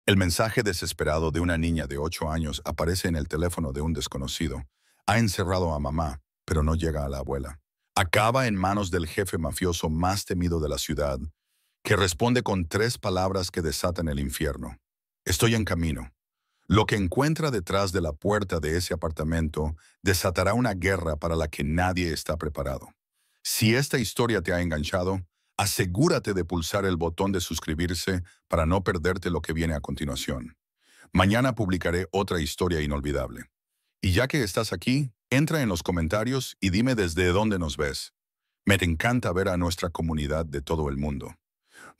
El mensaje desesperado de una niña de 8 años aparece en el teléfono de un desconocido. Ha encerrado a mamá, pero no llega a la abuela. Acaba en manos del jefe mafioso más temido de la ciudad, que responde con 3 palabras que desatan el infierno. Estoy en camino. Lo que encuentra detrás de la puerta de ese apartamento desatará una guerra para la que nadie está preparado. Si esta historia te ha enganchado, asegúrate de pulsar el botón de suscribirse para no perderte lo que viene a continuación. Mañana publicaré otra historia inolvidable. Y ya que estás aquí, entra en los comentarios y dime desde dónde nos ves. Me encanta ver a nuestra comunidad de todo el mundo.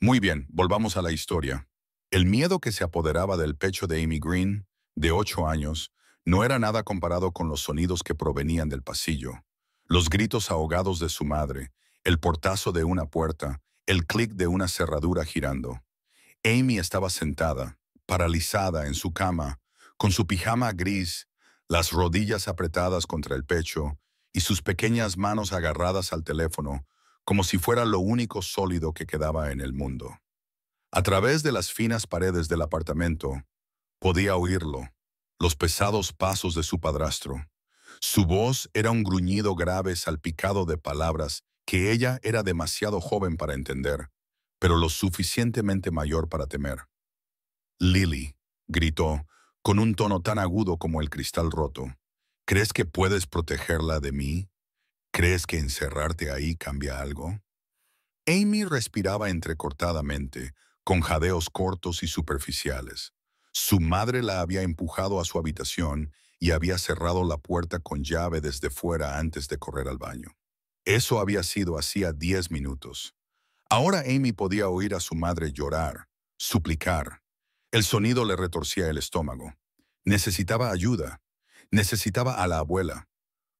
Muy bien, volvamos a la historia. El miedo que se apoderaba del pecho de Amy Green, de 8 años, no era nada comparado con los sonidos que provenían del pasillo. Los gritos ahogados de su madre, el portazo de una puerta, el clic de una cerradura girando. Amy estaba sentada, paralizada en su cama, con su pijama gris, las rodillas apretadas contra el pecho y sus pequeñas manos agarradas al teléfono, como si fuera lo único sólido que quedaba en el mundo. A través de las finas paredes del apartamento, podía oírlo, los pesados pasos de su padrastro. Su voz era un gruñido grave salpicado de palabras que ella era demasiado joven para entender, pero lo suficientemente mayor para temer. Lily, gritó, con un tono tan agudo como el cristal roto. ¿Crees que puedes protegerla de mí? ¿Crees que encerrarte ahí cambia algo? Amy respiraba entrecortadamente, con jadeos cortos y superficiales. Su madre la había empujado a su habitación y había cerrado la puerta con llave desde fuera antes de correr al baño. Eso había sido hacía 10 minutos. Ahora Amy podía oír a su madre llorar, suplicar. El sonido le retorcía el estómago. Necesitaba ayuda. Necesitaba a la abuela.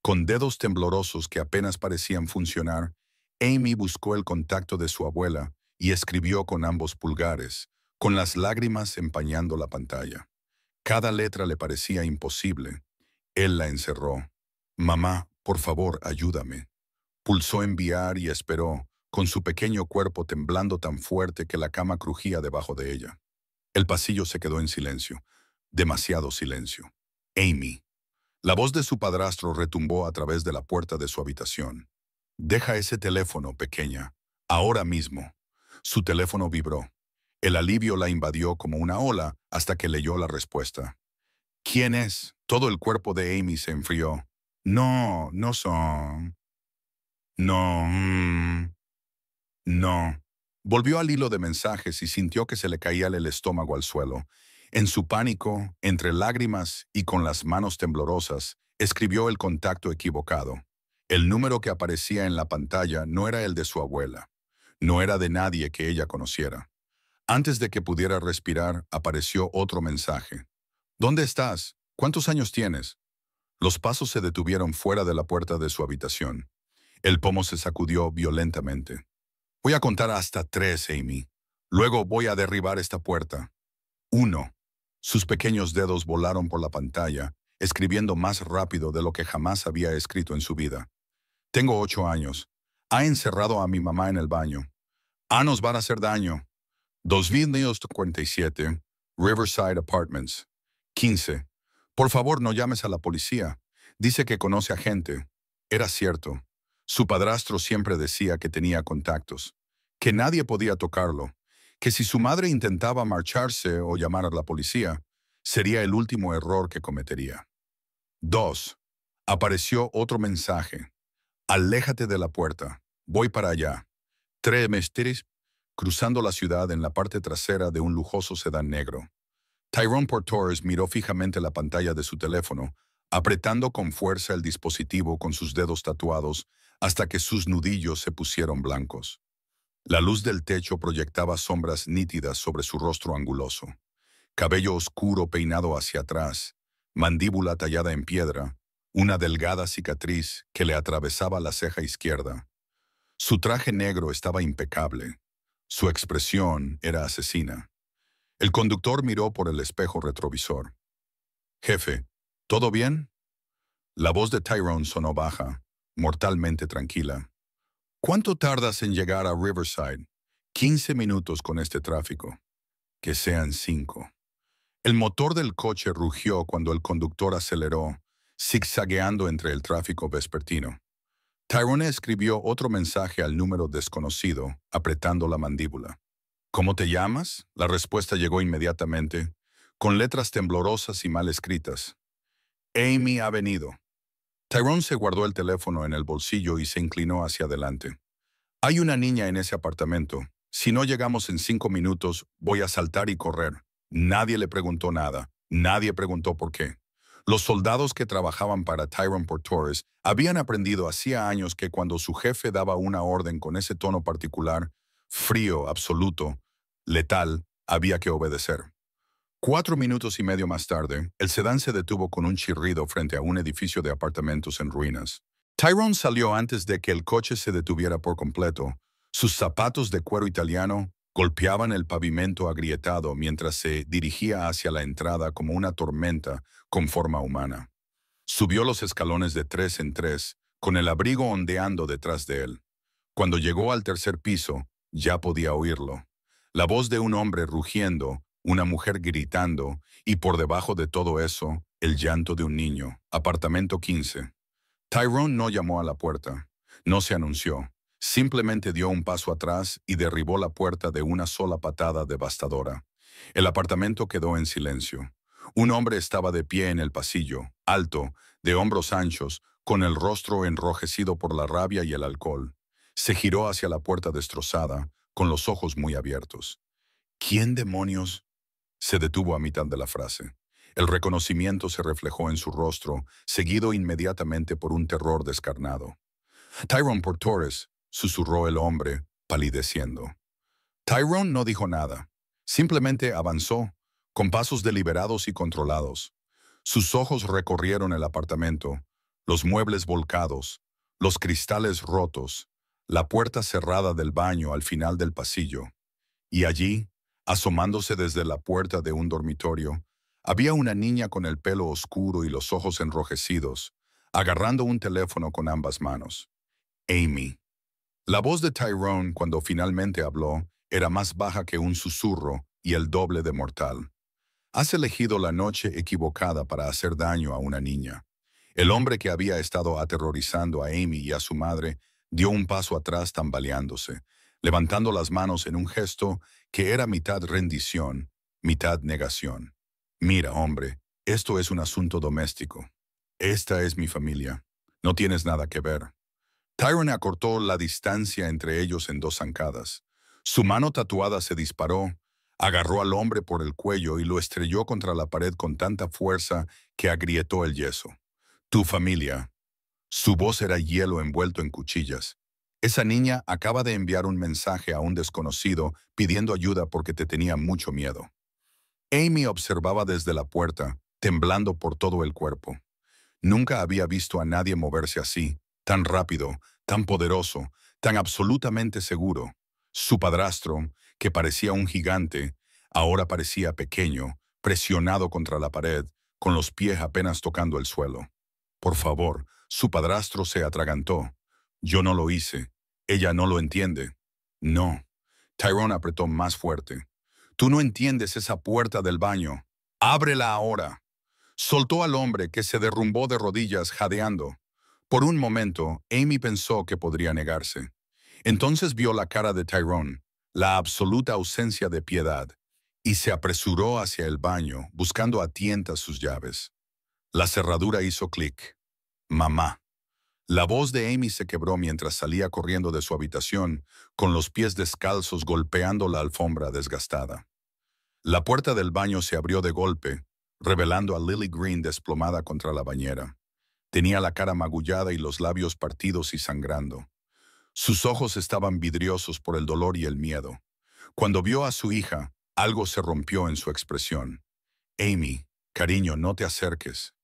Con dedos temblorosos que apenas parecían funcionar, Amy buscó el contacto de su abuela y escribió con ambos pulgares, con las lágrimas empañando la pantalla. Cada letra le parecía imposible. Él la encerró. «Mamá, por favor, ayúdame». Pulsó enviar y esperó, con su pequeño cuerpo temblando tan fuerte que la cama crujía debajo de ella. El pasillo se quedó en silencio. Demasiado silencio. Amy. La voz de su padrastro retumbó a través de la puerta de su habitación. «Deja ese teléfono, pequeña. Ahora mismo». Su teléfono vibró. El alivio la invadió como una ola hasta que leyó la respuesta. «¿Quién es?» Todo el cuerpo de Amy se enfrió. «No, no son. No, no». Volvió al hilo de mensajes y sintió que se le caía el estómago al suelo. En su pánico, entre lágrimas y con las manos temblorosas, escribió el contacto equivocado. El número que aparecía en la pantalla no era el de su abuela. No era de nadie que ella conociera. Antes de que pudiera respirar, apareció otro mensaje. «¿Dónde estás? ¿Cuántos años tienes?» Los pasos se detuvieron fuera de la puerta de su habitación. El pomo se sacudió violentamente. «Voy a contar hasta 3, Amy. Luego voy a derribar esta puerta». 1. Sus pequeños dedos volaron por la pantalla, escribiendo más rápido de lo que jamás había escrito en su vida. «Tengo 8 años. Ha encerrado a mi mamá en el baño. Nos van a hacer daño. 2047, Riverside Apartments. 15. Por favor, no llames a la policía. Dice que conoce a gente». Era cierto. Su padrastro siempre decía que tenía contactos, que nadie podía tocarlo, que si su madre intentaba marcharse o llamar a la policía, sería el último error que cometería. 2. Apareció otro mensaje. «Aléjate de la puerta. Voy para allá». 3. Mestiris, cruzando la ciudad en la parte trasera de un lujoso sedán negro. Tyrone Portores miró fijamente la pantalla de su teléfono, apretando con fuerza el dispositivo con sus dedos tatuados hasta que sus nudillos se pusieron blancos. La luz del techo proyectaba sombras nítidas sobre su rostro anguloso. Cabello oscuro peinado hacia atrás, mandíbula tallada en piedra, una delgada cicatriz que le atravesaba la ceja izquierda. Su traje negro estaba impecable. Su expresión era asesina. El conductor miró por el espejo retrovisor. «Jefe, ¿todo bien?» La voz de Tyrone sonó baja, mortalmente tranquila. «¿Cuánto tardas en llegar a Riverside?» 15 minutos con este tráfico. Que sean 5. El motor del coche rugió cuando el conductor aceleró, zigzagueando entre el tráfico vespertino. Tyrone escribió otro mensaje al número desconocido, apretando la mandíbula. ¿Cómo te llamas? La respuesta llegó inmediatamente, con letras temblorosas y mal escritas. Amy ha venido. Tyrone se guardó el teléfono en el bolsillo y se inclinó hacia adelante. Hay una niña en ese apartamento. Si no llegamos en 5 minutos, voy a saltar y correr. Nadie le preguntó nada. Nadie preguntó por qué. Los soldados que trabajaban para Tyrone Portores habían aprendido hacía años que cuando su jefe daba una orden con ese tono particular, frío, absoluto, letal, había que obedecer. 4 minutos y medio más tarde, el sedán se detuvo con un chirrido frente a un edificio de apartamentos en ruinas. Tyrone salió antes de que el coche se detuviera por completo. Sus zapatos de cuero italiano golpeaban el pavimento agrietado mientras se dirigía hacia la entrada como una tormenta con forma humana. Subió los escalones de 3 en 3, con el abrigo ondeando detrás de él. Cuando llegó al tercer piso, ya podía oírlo. La voz de un hombre rugiendo, una mujer gritando, y por debajo de todo eso, el llanto de un niño. Apartamento 15. Tyrone no llamó a la puerta. No se anunció. Simplemente dio un paso atrás y derribó la puerta de una sola patada devastadora. El apartamento quedó en silencio. Un hombre estaba de pie en el pasillo, alto, de hombros anchos, con el rostro enrojecido por la rabia y el alcohol. Se giró hacia la puerta destrozada, con los ojos muy abiertos. ¿Quién demonios? Se detuvo a mitad de la frase. El reconocimiento se reflejó en su rostro, seguido inmediatamente por un terror descarnado. Tyrone Portores, susurró el hombre, palideciendo. Tyrone no dijo nada. Simplemente avanzó, con pasos deliberados y controlados. Sus ojos recorrieron el apartamento, los muebles volcados, los cristales rotos, la puerta cerrada del baño al final del pasillo. Y allí, asomándose desde la puerta de un dormitorio, había una niña con el pelo oscuro y los ojos enrojecidos, agarrando un teléfono con ambas manos. Amy. La voz de Tyrone, cuando finalmente habló, era más baja que un susurro y el doble de mortal. Has elegido la noche equivocada para hacer daño a una niña. El hombre que había estado aterrorizando a Amy y a su madre dio un paso atrás tambaleándose, levantando las manos en un gesto que era mitad rendición, mitad negación. Mira, hombre, esto es un asunto doméstico. Esta es mi familia. No tienes nada que ver. Tyrone acortó la distancia entre ellos en 2 zancadas. Su mano tatuada se disparó, agarró al hombre por el cuello y lo estrelló contra la pared con tanta fuerza que agrietó el yeso. Tu familia. Su voz era hielo envuelto en cuchillas. Esa niña acaba de enviar un mensaje a un desconocido pidiendo ayuda porque te tenía mucho miedo. Amy observaba desde la puerta, temblando por todo el cuerpo. Nunca había visto a nadie moverse así, tan rápido, tan poderoso, tan absolutamente seguro. Su padrastro, que parecía un gigante, ahora parecía pequeño, presionado contra la pared, con los pies apenas tocando el suelo. Por favor, su padrastro se atragantó. Yo no lo hice. Ella no lo entiende. No. Tyrone apretó más fuerte. Tú no entiendes esa puerta del baño. ¡Ábrela ahora! Soltó al hombre que se derrumbó de rodillas jadeando. Por un momento, Amy pensó que podría negarse. Entonces vio la cara de Tyrone, la absoluta ausencia de piedad, y se apresuró hacia el baño, buscando a tientas sus llaves. La cerradura hizo clic. Mamá. La voz de Amy se quebró mientras salía corriendo de su habitación, con los pies descalzos golpeando la alfombra desgastada. La puerta del baño se abrió de golpe, revelando a Lily Green desplomada contra la bañera. Tenía la cara magullada y los labios partidos y sangrando. Sus ojos estaban vidriosos por el dolor y el miedo. Cuando vio a su hija, algo se rompió en su expresión. Amy, cariño, no te acerques.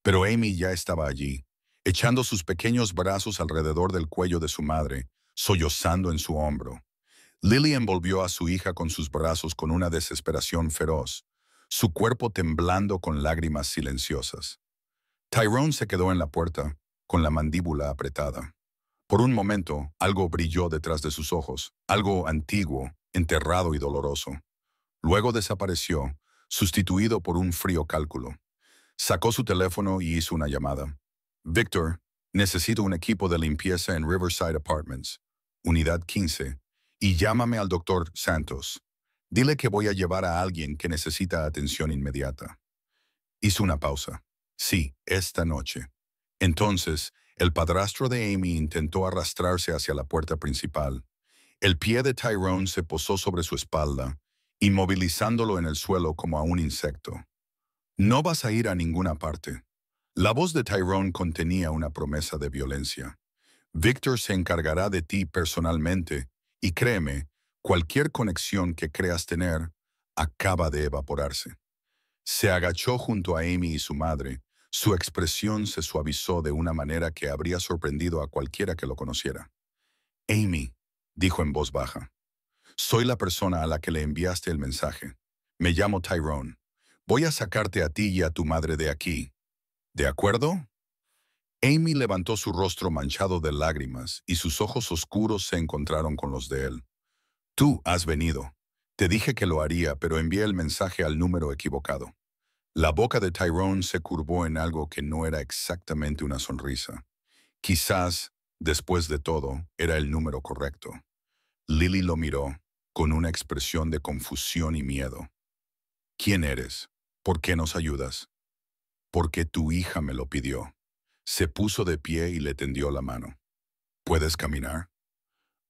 Pero Amy ya estaba allí, echando sus pequeños brazos alrededor del cuello de su madre, sollozando en su hombro. Lily envolvió a su hija con sus brazos con una desesperación feroz, su cuerpo temblando con lágrimas silenciosas. Tyrone se quedó en la puerta, con la mandíbula apretada. Por un momento, algo brilló detrás de sus ojos, algo antiguo, enterrado y doloroso. Luego desapareció, sustituido por un frío cálculo. Sacó su teléfono y hizo una llamada. Victor, necesito un equipo de limpieza en Riverside Apartments, unidad 15, y llámame al doctor Santos. Dile que voy a llevar a alguien que necesita atención inmediata. Hizo una pausa. Sí, esta noche. Entonces, el padrastro de Amy intentó arrastrarse hacia la puerta principal. El pie de Tyrone se posó sobre su espalda, inmovilizándolo en el suelo como a un insecto. No vas a ir a ninguna parte. La voz de Tyrone contenía una promesa de violencia. Victor se encargará de ti personalmente y créeme, cualquier conexión que creas tener acaba de evaporarse. Se agachó junto a Amy y su madre. Su expresión se suavizó de una manera que habría sorprendido a cualquiera que lo conociera. Amy, dijo en voz baja, soy la persona a la que le enviaste el mensaje. Me llamo Tyrone. Voy a sacarte a ti y a tu madre de aquí. ¿De acuerdo? Amy levantó su rostro manchado de lágrimas y sus ojos oscuros se encontraron con los de él. Tú has venido. Te dije que lo haría, pero envié el mensaje al número equivocado. La boca de Tyrone se curvó en algo que no era exactamente una sonrisa. Quizás, después de todo, era el número correcto. Lily lo miró, con una expresión de confusión y miedo. ¿Quién eres? ¿Por qué nos ayudas? Porque tu hija me lo pidió. Se puso de pie y le tendió la mano. ¿Puedes caminar?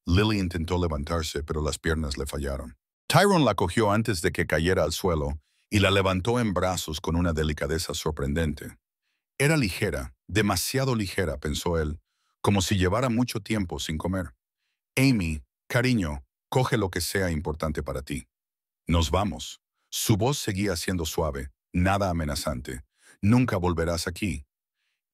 Lily intentó levantarse, pero las piernas le fallaron. Tyrone la cogió antes de que cayera al suelo y la levantó en brazos con una delicadeza sorprendente. Era ligera, demasiado ligera, pensó él, como si llevara mucho tiempo sin comer. Amy, cariño, coge lo que sea importante para ti. Nos vamos. Su voz seguía siendo suave, nada amenazante. Nunca volverás aquí.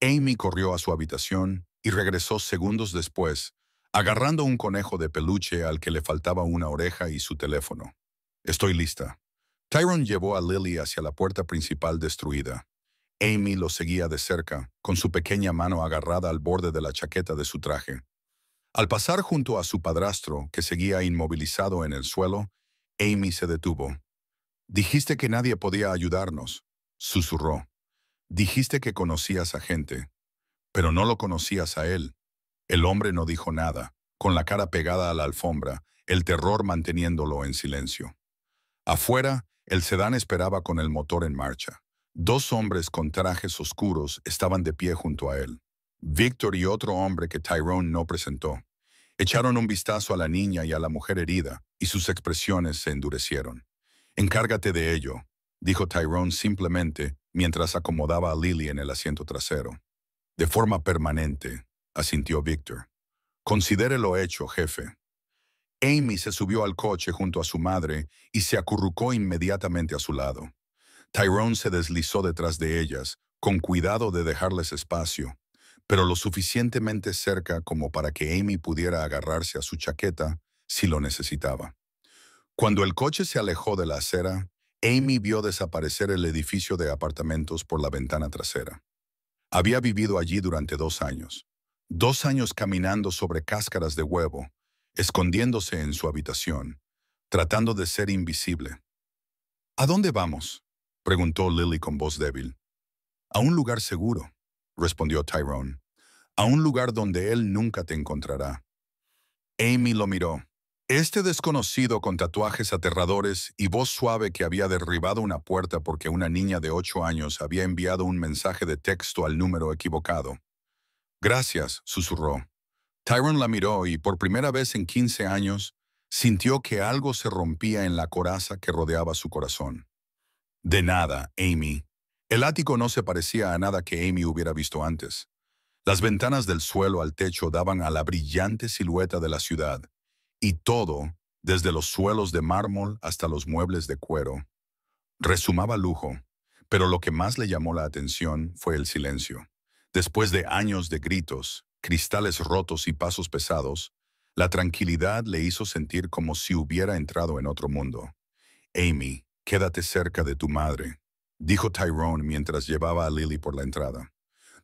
Amy corrió a su habitación y regresó segundos después, agarrando un conejo de peluche al que le faltaba una oreja y su teléfono. Estoy lista. Tyrone llevó a Lily hacia la puerta principal destruida. Amy lo seguía de cerca, con su pequeña mano agarrada al borde de la chaqueta de su traje. Al pasar junto a su padrastro, que seguía inmovilizado en el suelo, Amy se detuvo. Dijiste que nadie podía ayudarnos, susurró. Dijiste que conocías a gente, pero no lo conocías a él. El hombre no dijo nada, con la cara pegada a la alfombra, el terror manteniéndolo en silencio. Afuera, el sedán esperaba con el motor en marcha. Dos hombres con trajes oscuros estaban de pie junto a él. Victor y otro hombre que Tyrone no presentó. Echaron un vistazo a la niña y a la mujer herida, y sus expresiones se endurecieron. Encárgate de ello, dijo Tyrone simplemente, mientras acomodaba a Lily en el asiento trasero. De forma permanente, asintió Victor. Considere lo hecho, jefe. Amy se subió al coche junto a su madre y se acurrucó inmediatamente a su lado. Tyrone se deslizó detrás de ellas, con cuidado de dejarles espacio, pero lo suficientemente cerca como para que Amy pudiera agarrarse a su chaqueta si lo necesitaba. Cuando el coche se alejó de la acera, Amy vio desaparecer el edificio de apartamentos por la ventana trasera. Había vivido allí durante 2 años. 2 años caminando sobre cáscaras de huevo, escondiéndose en su habitación, tratando de ser invisible. ¿A dónde vamos?, preguntó Lily con voz débil. A un lugar seguro, respondió Tyrone. A un lugar donde él nunca te encontrará. Amy lo miró. Este desconocido con tatuajes aterradores y voz suave que había derribado una puerta porque una niña de 8 años había enviado un mensaje de texto al número equivocado. Gracias, susurró. Tyrone la miró y por primera vez en 15 años sintió que algo se rompía en la coraza que rodeaba su corazón. De nada, Amy. El ático no se parecía a nada que Amy hubiera visto antes. Las ventanas del suelo al techo daban a la brillante silueta de la ciudad, y todo, desde los suelos de mármol hasta los muebles de cuero, resumaba lujo, pero lo que más le llamó la atención fue el silencio. Después de años de gritos, cristales rotos y pasos pesados, la tranquilidad le hizo sentir como si hubiera entrado en otro mundo. Amy, quédate cerca de tu madre, dijo Tyrone mientras llevaba a Lily por la entrada.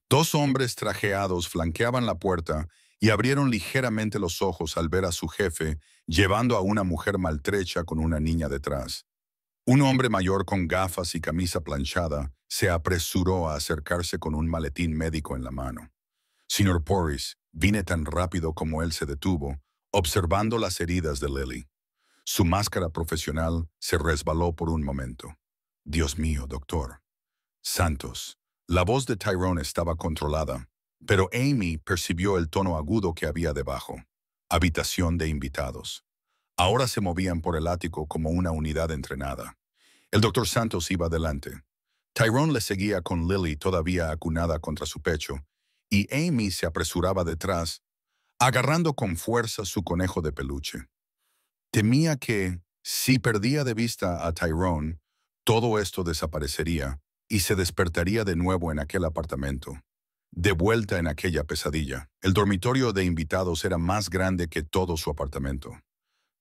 2 hombres trajeados flanqueaban la puerta y abrieron ligeramente los ojos al ver a su jefe llevando a una mujer maltrecha con una niña detrás. Un hombre mayor con gafas y camisa planchada se apresuró a acercarse con un maletín médico en la mano. Señor Porris, vine tan rápido como él se detuvo, observando las heridas de Lily. Su máscara profesional se resbaló por un momento. Dios mío, doctor. Santos. La voz de Tyrone estaba controlada, pero Amy percibió el tono agudo que había debajo. Habitación de invitados. Ahora se movían por el ático como una unidad entrenada. El doctor Santos iba adelante. Tyrone le seguía con Lily todavía acunada contra su pecho, y Amy se apresuraba detrás, agarrando con fuerza su conejo de peluche. Temía que, si perdía de vista a Tyrone, todo esto desaparecería y se despertaría de nuevo en aquel apartamento. De vuelta en aquella pesadilla, el dormitorio de invitados era más grande que todo su apartamento.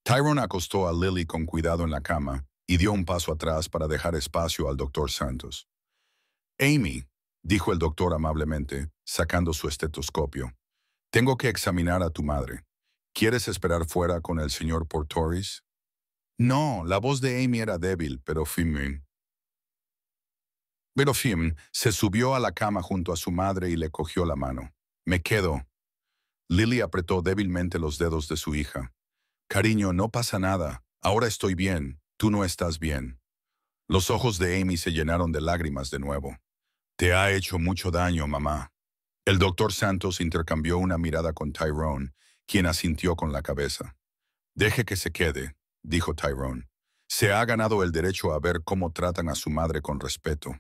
Tyrone acostó a Lily con cuidado en la cama y dio un paso atrás para dejar espacio al doctor Santos. Amy, dijo el doctor amablemente, sacando su estetoscopio, tengo que examinar a tu madre. ¿Quieres esperar fuera con el señor Portoris? No, la voz de Amy era débil, pero firme. Pero Fim se subió a la cama junto a su madre y le cogió la mano. Me quedo. Lily apretó débilmente los dedos de su hija. Cariño, no pasa nada. Ahora estoy bien. Tú no estás bien. Los ojos de Amy se llenaron de lágrimas de nuevo. Te ha hecho mucho daño, mamá. El doctor Santos intercambió una mirada con Tyrone, quien asintió con la cabeza. Deje que se quede, dijo Tyrone. Se ha ganado el derecho a ver cómo tratan a su madre con respeto.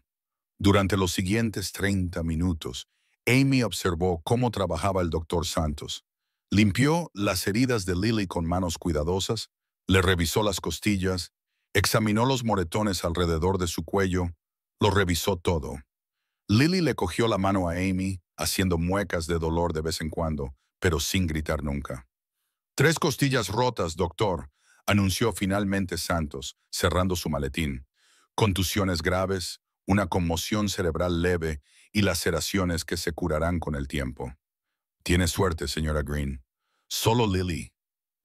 Durante los siguientes 30 minutos, Amy observó cómo trabajaba el doctor Santos. Limpió las heridas de Lily con manos cuidadosas, le revisó las costillas, examinó los moretones alrededor de su cuello, lo revisó todo. Lily le cogió la mano a Amy, haciendo muecas de dolor de vez en cuando, pero sin gritar nunca. 3 costillas rotas, doctor, anunció finalmente Santos, cerrando su maletín. Contusiones graves, una conmoción cerebral leve y laceraciones que se curarán con el tiempo. Tiene suerte, señora Green. Solo Lily.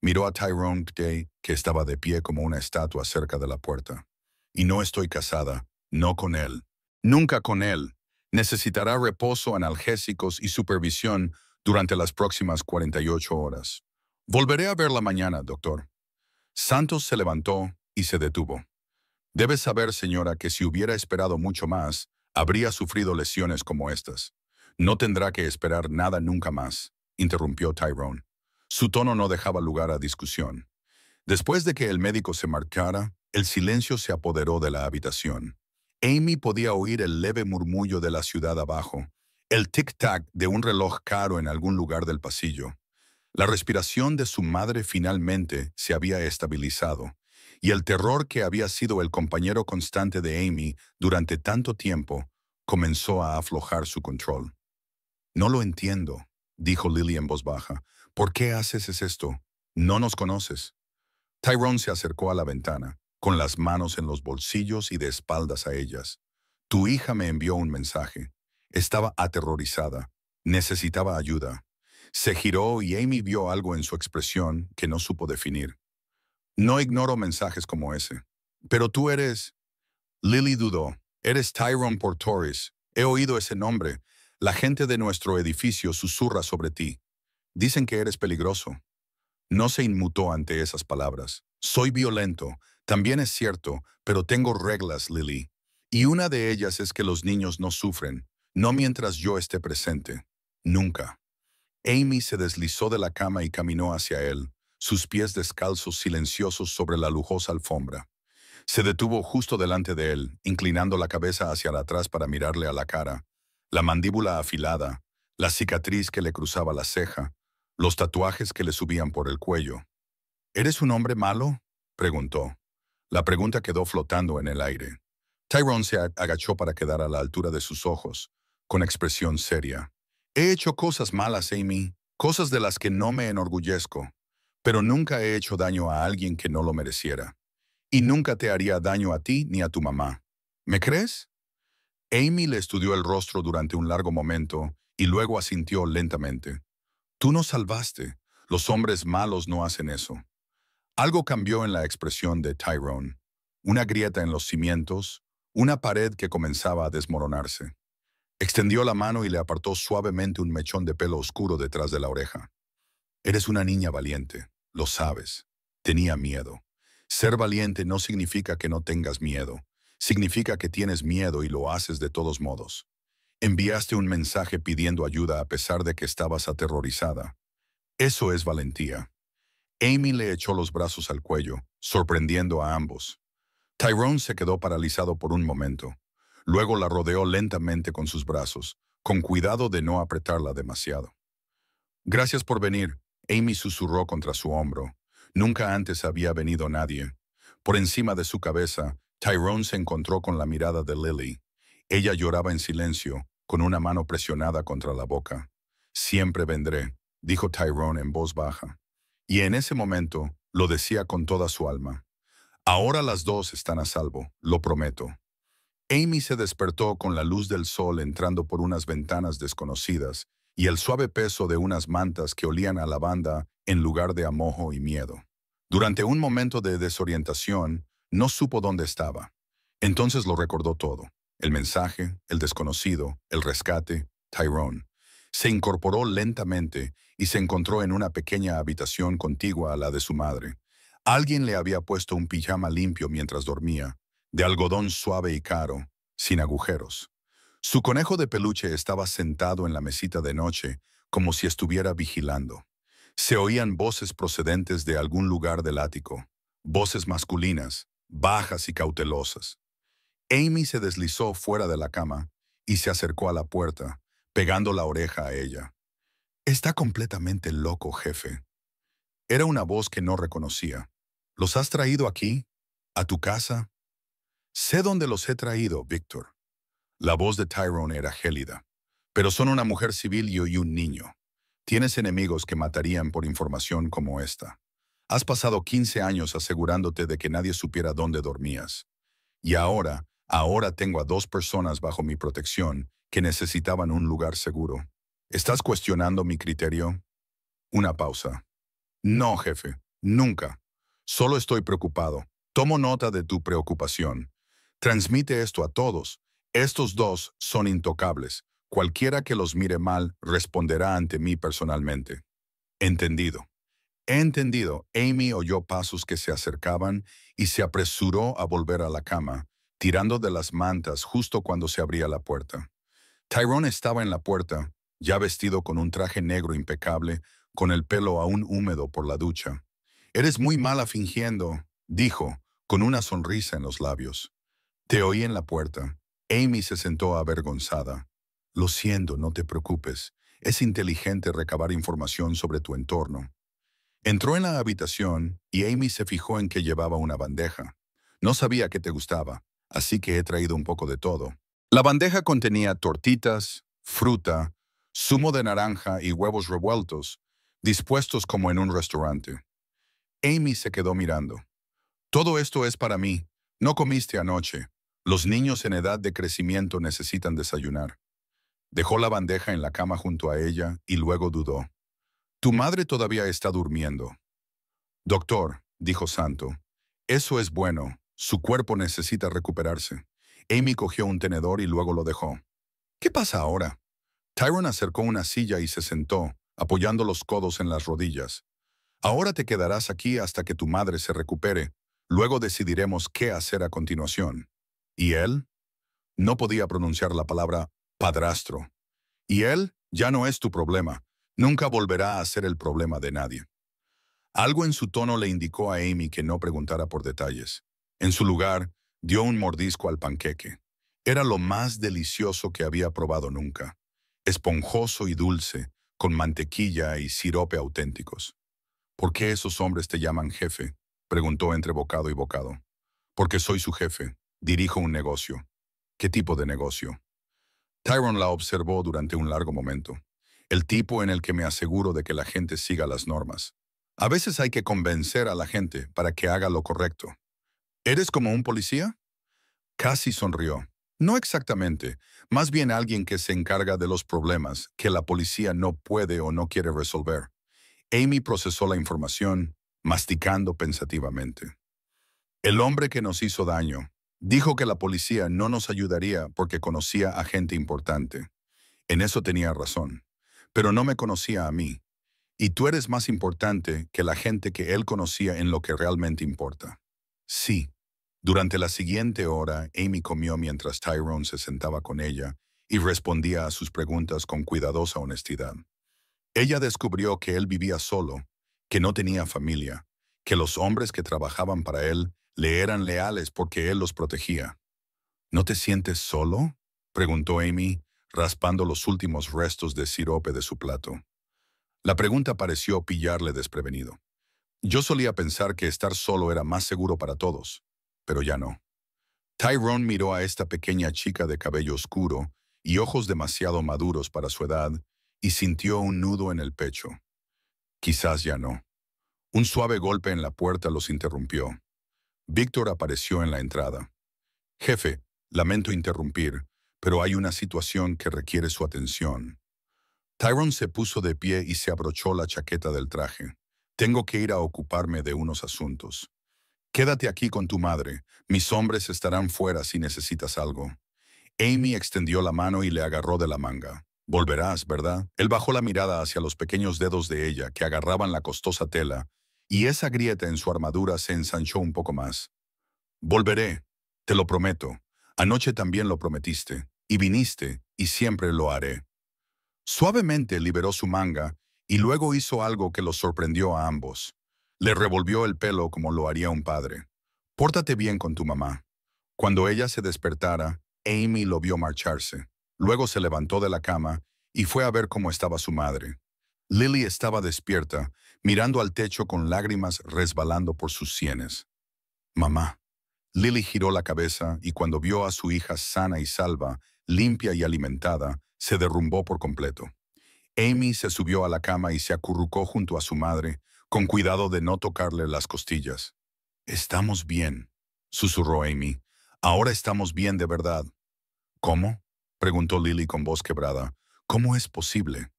Miró a Tyrone Day, que estaba de pie como una estatua cerca de la puerta. Y no estoy casada, no con él. Nunca con él. Necesitará reposo, analgésicos y supervisión durante las próximas 48 horas. Volveré a verla mañana, doctor. Santos se levantó y se detuvo. Debe saber, señora, que si hubiera esperado mucho más, habría sufrido lesiones como estas. No tendrá que esperar nada nunca más, interrumpió Tyrone. Su tono no dejaba lugar a discusión. Después de que el médico se marchara, el silencio se apoderó de la habitación. Amy podía oír el leve murmullo de la ciudad abajo, el tic-tac de un reloj caro en algún lugar del pasillo. La respiración de su madre finalmente se había estabilizado, y el terror que había sido el compañero constante de Amy durante tanto tiempo comenzó a aflojar su control. No lo entiendo, dijo Lily en voz baja. ¿Por qué haces esto? No nos conoces. Tyrone se acercó a la ventana, con las manos en los bolsillos y de espaldas a ellas. Tu hija me envió un mensaje. Estaba aterrorizada. Necesitaba ayuda. Se giró y Amy vio algo en su expresión que no supo definir. No ignoro mensajes como ese. Pero tú eres... Lily dudó. Eres Tyrone Portoris. He oído ese nombre. La gente de nuestro edificio susurra sobre ti. Dicen que eres peligroso. No se inmutó ante esas palabras. Soy violento. También es cierto, pero tengo reglas, Lily. Y una de ellas es que los niños no sufren. No mientras yo esté presente. Nunca. Amy se deslizó de la cama y caminó hacia él, sus pies descalzos silenciosos sobre la lujosa alfombra. Se detuvo justo delante de él, inclinando la cabeza hacia atrás para mirarle a la cara, la mandíbula afilada, la cicatriz que le cruzaba la ceja, los tatuajes que le subían por el cuello. ¿Eres un hombre malo?, preguntó. La pregunta quedó flotando en el aire. Tyrone se agachó para quedar a la altura de sus ojos, con expresión seria. He hecho cosas malas, Amy, cosas de las que no me enorgullezco, pero nunca he hecho daño a alguien que no lo mereciera. Y nunca te haría daño a ti ni a tu mamá. ¿Me crees? Amy le estudió el rostro durante un largo momento y luego asintió lentamente. Tú nos salvaste. Los hombres malos no hacen eso. Algo cambió en la expresión de Tyrone. una grieta en los cimientos, una pared que comenzaba a desmoronarse. Extendió la mano y le apartó suavemente un mechón de pelo oscuro detrás de la oreja. Eres una niña valiente, lo sabes. Tenía miedo. Ser valiente no significa que no tengas miedo. Significa que tienes miedo y lo haces de todos modos. Enviaste un mensaje pidiendo ayuda a pesar de que estabas aterrorizada. Eso es valentía. Amy le echó los brazos al cuello, sorprendiendo a ambos. Tyrone se quedó paralizado por un momento. Luego la rodeó lentamente con sus brazos, con cuidado de no apretarla demasiado. Gracias por venir, Amy susurró contra su hombro. Nunca antes había venido nadie. Por encima de su cabeza, Tyrone se encontró con la mirada de Lily. Ella lloraba en silencio, con una mano presionada contra la boca. Siempre vendré, dijo Tyrone en voz baja. Y en ese momento, lo decía con toda su alma. Ahora las dos están a salvo, lo prometo. Amy se despertó con la luz del sol entrando por unas ventanas desconocidas y el suave peso de unas mantas que olían a lavanda en lugar de a mojo y miedo. Durante un momento de desorientación, no supo dónde estaba. Entonces lo recordó todo. El mensaje, el desconocido, el rescate, Tyrone. Se incorporó lentamente y se encontró en una pequeña habitación contigua a la de su madre. Alguien le había puesto un pijama limpio mientras dormía, de algodón suave y caro, sin agujeros. Su conejo de peluche estaba sentado en la mesita de noche, como si estuviera vigilando. Se oían voces procedentes de algún lugar del ático, voces masculinas, bajas y cautelosas. Amy se deslizó fuera de la cama y se acercó a la puerta, pegando la oreja a ella. «Está completamente loco, jefe». Era una voz que no reconocía. «¿Los has traído aquí? ¿A tu casa?» «Sé dónde los he traído, Víctor». La voz de Tyrone era gélida. «Pero son una mujer civil y un niño. Tienes enemigos que matarían por información como esta. Has pasado 15 años asegurándote de que nadie supiera dónde dormías. Y ahora tengo a 2 personas bajo mi protección que necesitaban un lugar seguro. ¿Estás cuestionando mi criterio?» Una pausa. «No, jefe, nunca. Solo estoy preocupado. Tomo nota de tu preocupación. Transmite esto a todos. Estos 2 son intocables. Cualquiera que los mire mal responderá ante mí personalmente». «Entendido». «He entendido». Amy oyó pasos que se acercaban y se apresuró a volver a la cama, tirando de las mantas justo cuando se abría la puerta. Tyrone estaba en la puerta, ya vestido con un traje negro impecable, con el pelo aún húmedo por la ducha. «Eres muy mala fingiendo», dijo, con una sonrisa en los labios. «Te oí en la puerta». Amy se sentó avergonzada. «Lo siento, no te preocupes. Es inteligente recabar información sobre tu entorno». Entró en la habitación y Amy se fijó en que llevaba una bandeja. «No sabía que te gustaba, así que he traído un poco de todo». La bandeja contenía tortitas, fruta, zumo de naranja y huevos revueltos, dispuestos como en un restaurante. Amy se quedó mirando. «Todo esto es para mí. No comiste anoche. Los niños en edad de crecimiento necesitan desayunar». Dejó la bandeja en la cama junto a ella y luego dudó. «Tu madre todavía está durmiendo». «Doctor», dijo Santo, «eso es bueno. Su cuerpo necesita recuperarse». Amy cogió un tenedor y luego lo dejó. «¿Qué pasa ahora?» Tyrone acercó una silla y se sentó, apoyando los codos en las rodillas. «Ahora te quedarás aquí hasta que tu madre se recupere. Luego decidiremos qué hacer a continuación». «¿Y él?» No podía pronunciar la palabra padrastro. «Y él ya no es tu problema. Nunca volverá a ser el problema de nadie». Algo en su tono le indicó a Amy que no preguntara por detalles. En su lugar, dio un mordisco al panqueque. Era lo más delicioso que había probado nunca. Esponjoso y dulce, con mantequilla y sirope auténticos. «¿Por qué esos hombres te llaman jefe?», preguntó entre bocado y bocado. «Porque soy su jefe. Dirijo un negocio». «¿Qué tipo de negocio?». Tyrone la observó durante un largo momento. «El tipo en el que me aseguro de que la gente siga las normas. A veces hay que convencer a la gente para que haga lo correcto». «¿Eres como un policía?». Casi sonrió. «No exactamente. Más bien alguien que se encarga de los problemas que la policía no puede o no quiere resolver». Amy procesó la información, masticando pensativamente. El hombre que nos hizo daño dijo que la policía no nos ayudaría porque conocía a gente importante. En eso tenía razón. Pero no me conocía a mí. Y tú eres más importante que la gente que él conocía en lo que realmente importa. Sí. Durante la siguiente hora, Amy comió mientras Tyrone se sentaba con ella y respondía a sus preguntas con cuidadosa honestidad. Ella descubrió que él vivía solo, que no tenía familia, que los hombres que trabajaban para él le eran leales porque él los protegía. ¿No te sientes solo?, preguntó Amy, raspando los últimos restos de sirope de su plato. La pregunta pareció pillarle desprevenido. Yo solía pensar que estar solo era más seguro para todos, pero ya no. Tyrone miró a esta pequeña chica de cabello oscuro y ojos demasiado maduros para su edad y sintió un nudo en el pecho. Quizás ya no. Un suave golpe en la puerta los interrumpió. Víctor apareció en la entrada. Jefe, lamento interrumpir, pero hay una situación que requiere su atención. Tyrone se puso de pie y se abrochó la chaqueta del traje. Tengo que ir a ocuparme de unos asuntos. Quédate aquí con tu madre. Mis hombres estarán fuera si necesitas algo. Amy extendió la mano y le agarró de la manga. Volverás, ¿verdad? Él bajó la mirada hacia los pequeños dedos de ella que agarraban la costosa tela, y esa grieta en su armadura se ensanchó un poco más. Volveré, te lo prometo. Anoche también lo prometiste, y viniste, y siempre lo haré. Suavemente liberó su manga, y luego hizo algo que los sorprendió a ambos. Le revolvió el pelo como lo haría un padre. Pórtate bien con tu mamá. Cuando ella se despertara, Amy lo vio marcharse. Luego se levantó de la cama y fue a ver cómo estaba su madre. Lily estaba despierta, mirando al techo con lágrimas resbalando por sus sienes. Mamá. Lily giró la cabeza y cuando vio a su hija sana y salva, limpia y alimentada, se derrumbó por completo. Amy se subió a la cama y se acurrucó junto a su madre, con cuidado de no tocarle las costillas. «Estamos bien», susurró Amy. «Ahora estamos bien de verdad». «¿Cómo?», preguntó Lily con voz quebrada. «¿Cómo es posible?».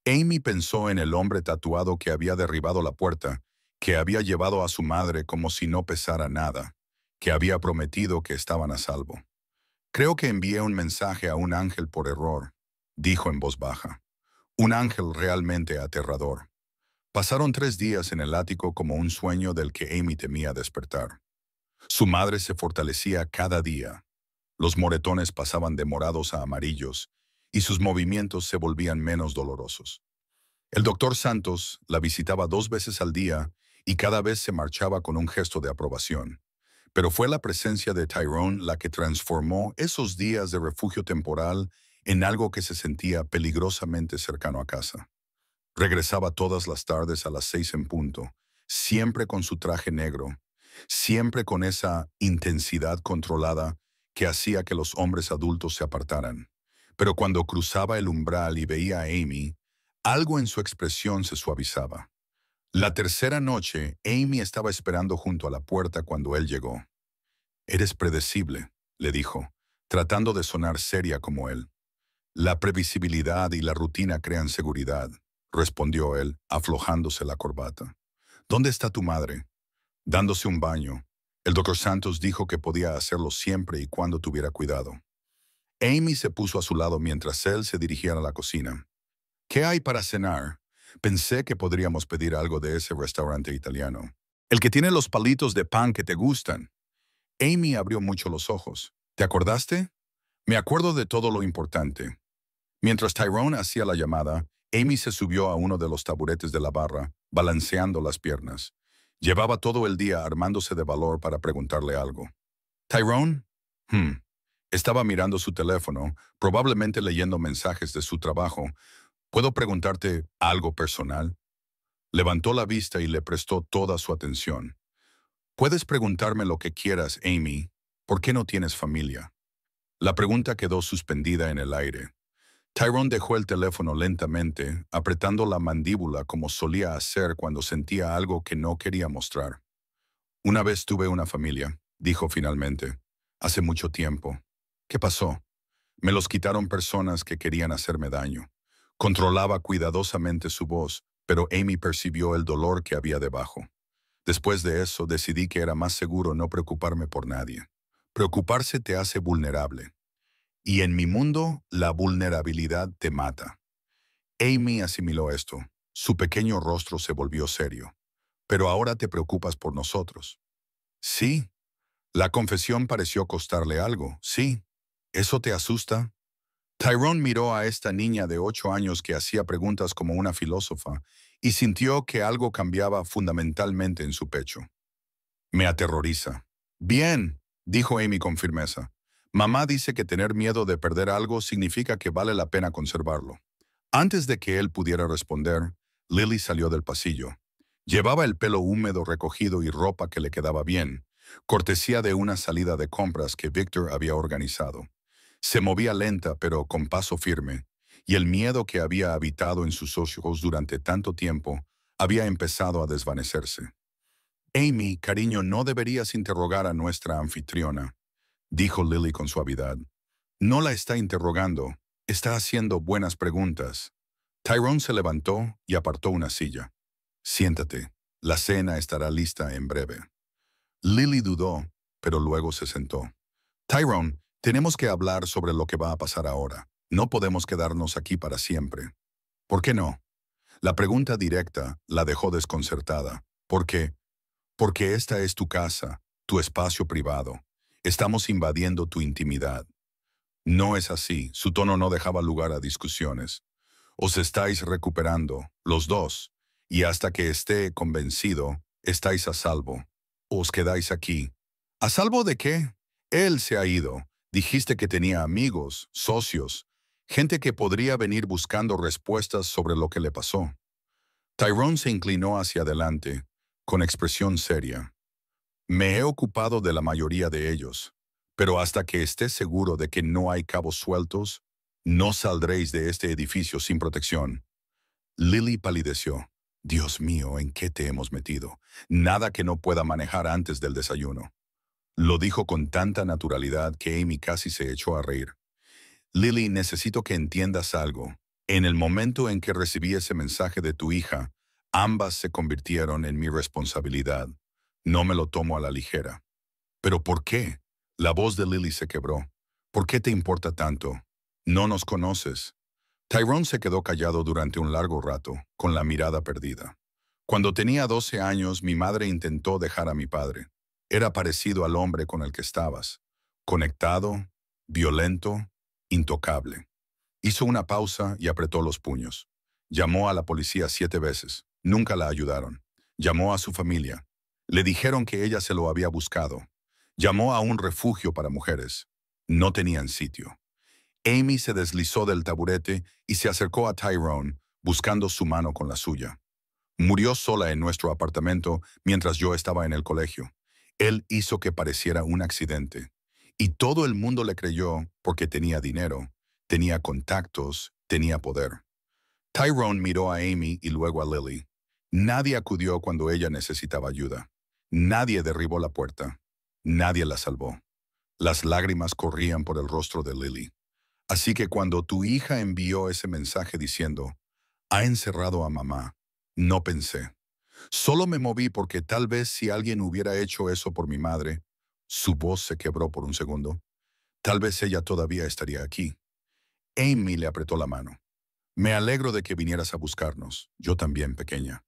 Amy pensó en el hombre tatuado que había derribado la puerta, que había llevado a su madre como si no pesara nada, que había prometido que estaban a salvo. «Creo que envié un mensaje a un ángel por error», dijo en voz baja. Un ángel realmente aterrador. Pasaron 3 días en el ático como un sueño del que Amy temía despertar. Su madre se fortalecía cada día. Los moretones pasaban de morados a amarillos y sus movimientos se volvían menos dolorosos. El doctor Santos la visitaba 2 veces al día y cada vez se marchaba con un gesto de aprobación. Pero fue la presencia de Tyrone la que transformó esos días de refugio temporal en algo que se sentía peligrosamente cercano a casa. Regresaba todas las tardes a las 6 en punto, siempre con su traje negro, siempre con esa intensidad controlada que hacía que los hombres adultos se apartaran. Pero cuando cruzaba el umbral y veía a Amy, algo en su expresión se suavizaba. La tercera noche, Amy estaba esperando junto a la puerta cuando él llegó. «Eres predecible», le dijo, tratando de sonar seria como él. «La previsibilidad y la rutina crean seguridad», respondió él, aflojándose la corbata. «¿Dónde está tu madre?» «Dándose un baño. El doctor Santos dijo que podía hacerlo siempre y cuando tuviera cuidado». Amy se puso a su lado mientras él se dirigía a la cocina. «¿Qué hay para cenar? Pensé que podríamos pedir algo de ese restaurante italiano. El que tiene los palitos de pan que te gustan». Amy abrió mucho los ojos. «¿Te acordaste?» «Me acuerdo de todo lo importante». Mientras Tyrone hacía la llamada, Amy se subió a uno de los taburetes de la barra, balanceando las piernas. Llevaba todo el día armándose de valor para preguntarle algo. «¿Tyrone?» Estaba mirando su teléfono, probablemente leyendo mensajes de su trabajo. «¿Puedo preguntarte algo personal?» Levantó la vista y le prestó toda su atención. «Puedes preguntarme lo que quieras, Amy. ¿Por qué no tienes familia?» La pregunta quedó suspendida en el aire. Tyrone dejó el teléfono lentamente, apretando la mandíbula como solía hacer cuando sentía algo que no quería mostrar. «Una vez tuve una familia», dijo finalmente. «Hace mucho tiempo». «¿Qué pasó?» «Me los quitaron personas que querían hacerme daño». Controlaba cuidadosamente su voz, pero Amy percibió el dolor que había debajo. Después de eso, decidí que era más seguro no preocuparme por nadie. Preocuparse te hace vulnerable. Y en mi mundo, la vulnerabilidad te mata. Amy asimiló esto. Su pequeño rostro se volvió serio. Pero ahora te preocupas por nosotros. Sí. La confesión pareció costarle algo. Sí. ¿Eso te asusta? Tyrone miró a esta niña de 8 años que hacía preguntas como una filósofa y sintió que algo cambiaba fundamentalmente en su pecho. Me aterroriza. Bien, dijo Amy con firmeza. Mamá dice que tener miedo de perder algo significa que vale la pena conservarlo. Antes de que él pudiera responder, Lily salió del pasillo. Llevaba el pelo húmedo recogido y ropa que le quedaba bien, cortesía de una salida de compras que Victor había organizado. Se movía lenta pero con paso firme, y el miedo que había habitado en sus ojos durante tanto tiempo había empezado a desvanecerse. Amy, cariño, no deberías interrogar a nuestra anfitriona, dijo Lily con suavidad. No la está interrogando, está haciendo buenas preguntas. Tyrone se levantó y apartó una silla. Siéntate, la cena estará lista en breve. Lily dudó, pero luego se sentó. Tyrone, tenemos que hablar sobre lo que va a pasar ahora. No podemos quedarnos aquí para siempre. ¿Por qué no? La pregunta directa la dejó desconcertada. ¿Por qué? Porque esta es tu casa, tu espacio privado. Estamos invadiendo tu intimidad. No es así, su tono no dejaba lugar a discusiones. Os estáis recuperando, los dos, y hasta que esté convencido, estáis a salvo. Os quedáis aquí. ¿A salvo de qué? Él se ha ido. Dijiste que tenía amigos, socios, gente que podría venir buscando respuestas sobre lo que le pasó. Tyrone se inclinó hacia adelante, con expresión seria. Me he ocupado de la mayoría de ellos, pero hasta que esté seguro de que no hay cabos sueltos, no saldréis de este edificio sin protección. Lily palideció. Dios mío, ¿en qué te hemos metido? Nada que no pueda manejar antes del desayuno. Lo dijo con tanta naturalidad que Amy casi se echó a reír. Lily, necesito que entiendas algo. En el momento en que recibí ese mensaje de tu hija, ambas se convirtieron en mi responsabilidad. No me lo tomo a la ligera. ¿Pero por qué? La voz de Lily se quebró. ¿Por qué te importa tanto? No nos conoces. Tyrone se quedó callado durante un largo rato, con la mirada perdida. Cuando tenía 12 años, mi madre intentó dejar a mi padre. Era parecido al hombre con el que estabas. Conectado, violento, intocable. Hizo una pausa y apretó los puños. Llamó a la policía 7 veces. Nunca la ayudaron. Llamó a su familia. Le dijeron que ella se lo había buscado. Llamó a un refugio para mujeres. No tenían sitio. Amy se deslizó del taburete y se acercó a Tyrone, buscando su mano con la suya. Murió sola en nuestro apartamento mientras yo estaba en el colegio. Él hizo que pareciera un accidente. Y todo el mundo le creyó porque tenía dinero, tenía contactos, tenía poder. Tyrone miró a Amy y luego a Lily. Nadie acudió cuando ella necesitaba ayuda. Nadie derribó la puerta. Nadie la salvó. Las lágrimas corrían por el rostro de Lily. Así que cuando tu hija envió ese mensaje diciendo, ha encerrado a mamá, no pensé. Solo me moví porque tal vez si alguien hubiera hecho eso por mi madre, su voz se quebró por un segundo, tal vez ella todavía estaría aquí. Amy le apretó la mano. Me alegro de que vinieras a buscarnos. Yo también, pequeña.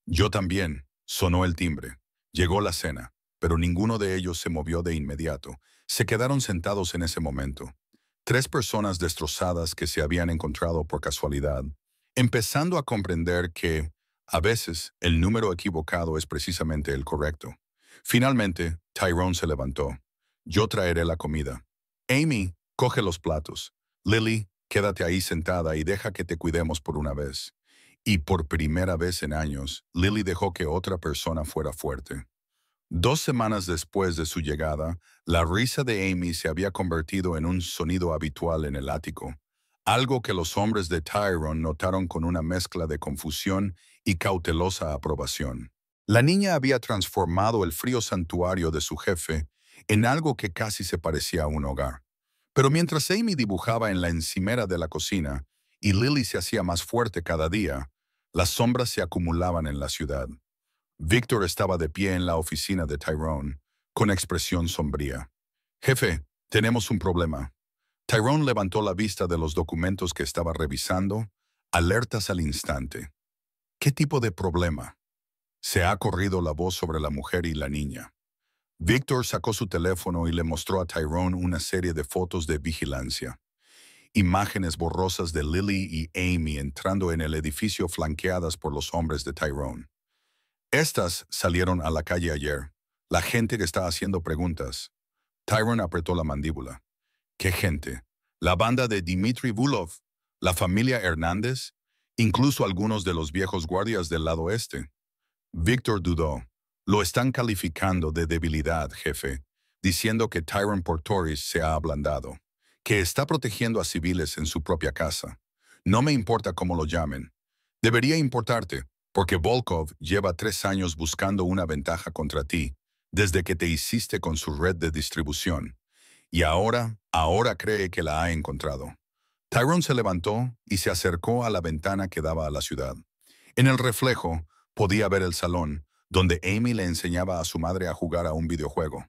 Yo también. Sonó el timbre. Llegó la cena, pero ninguno de ellos se movió de inmediato. Se quedaron sentados en ese momento. 3 personas destrozadas que se habían encontrado por casualidad, empezando a comprender que, a veces, el número equivocado es precisamente el correcto. Finalmente, Tyrone se levantó. Yo traeré la comida. Amy, coge los platos. Lily, quédate ahí sentada y deja que te cuidemos por una vez. Y por primera vez en años, Lily dejó que otra persona fuera fuerte. 2 semanas después de su llegada, la risa de Amy se había convertido en un sonido habitual en el ático, algo que los hombres de Tyrone notaron con una mezcla de confusión y cautelosa aprobación. La niña había transformado el frío santuario de su jefe en algo que casi se parecía a un hogar. Pero mientras Amy dibujaba en la encimera de la cocina y Lily se hacía más fuerte cada día, las sombras se acumulaban en la ciudad. Victor estaba de pie en la oficina de Tyrone, con expresión sombría. Jefe, tenemos un problema. Tyrone levantó la vista de los documentos que estaba revisando, alertas al instante. ¿Qué tipo de problema? Se ha corrido la voz sobre la mujer y la niña. Victor sacó su teléfono y le mostró a Tyrone una serie de fotos de vigilancia. Imágenes borrosas de Lily y Amy entrando en el edificio flanqueadas por los hombres de Tyrone. Estas salieron a la calle ayer. La gente que está haciendo preguntas. Tyrone apretó la mandíbula. ¿Qué gente? La banda de Dmitry Vulov, la familia Hernández, incluso algunos de los viejos guardias del lado este. Victor dudó. Lo están calificando de debilidad, jefe, diciendo que Tyrone Portoris se ha ablandado, que está protegiendo a civiles en su propia casa. No me importa cómo lo llamen. Debería importarte, porque Volkov lleva 3 años buscando una ventaja contra ti, desde que te hiciste con su red de distribución. Y ahora cree que la ha encontrado. Tyrone se levantó y se acercó a la ventana que daba a la ciudad. En el reflejo, podía ver el salón, donde Amy le enseñaba a su madre a jugar a un videojuego.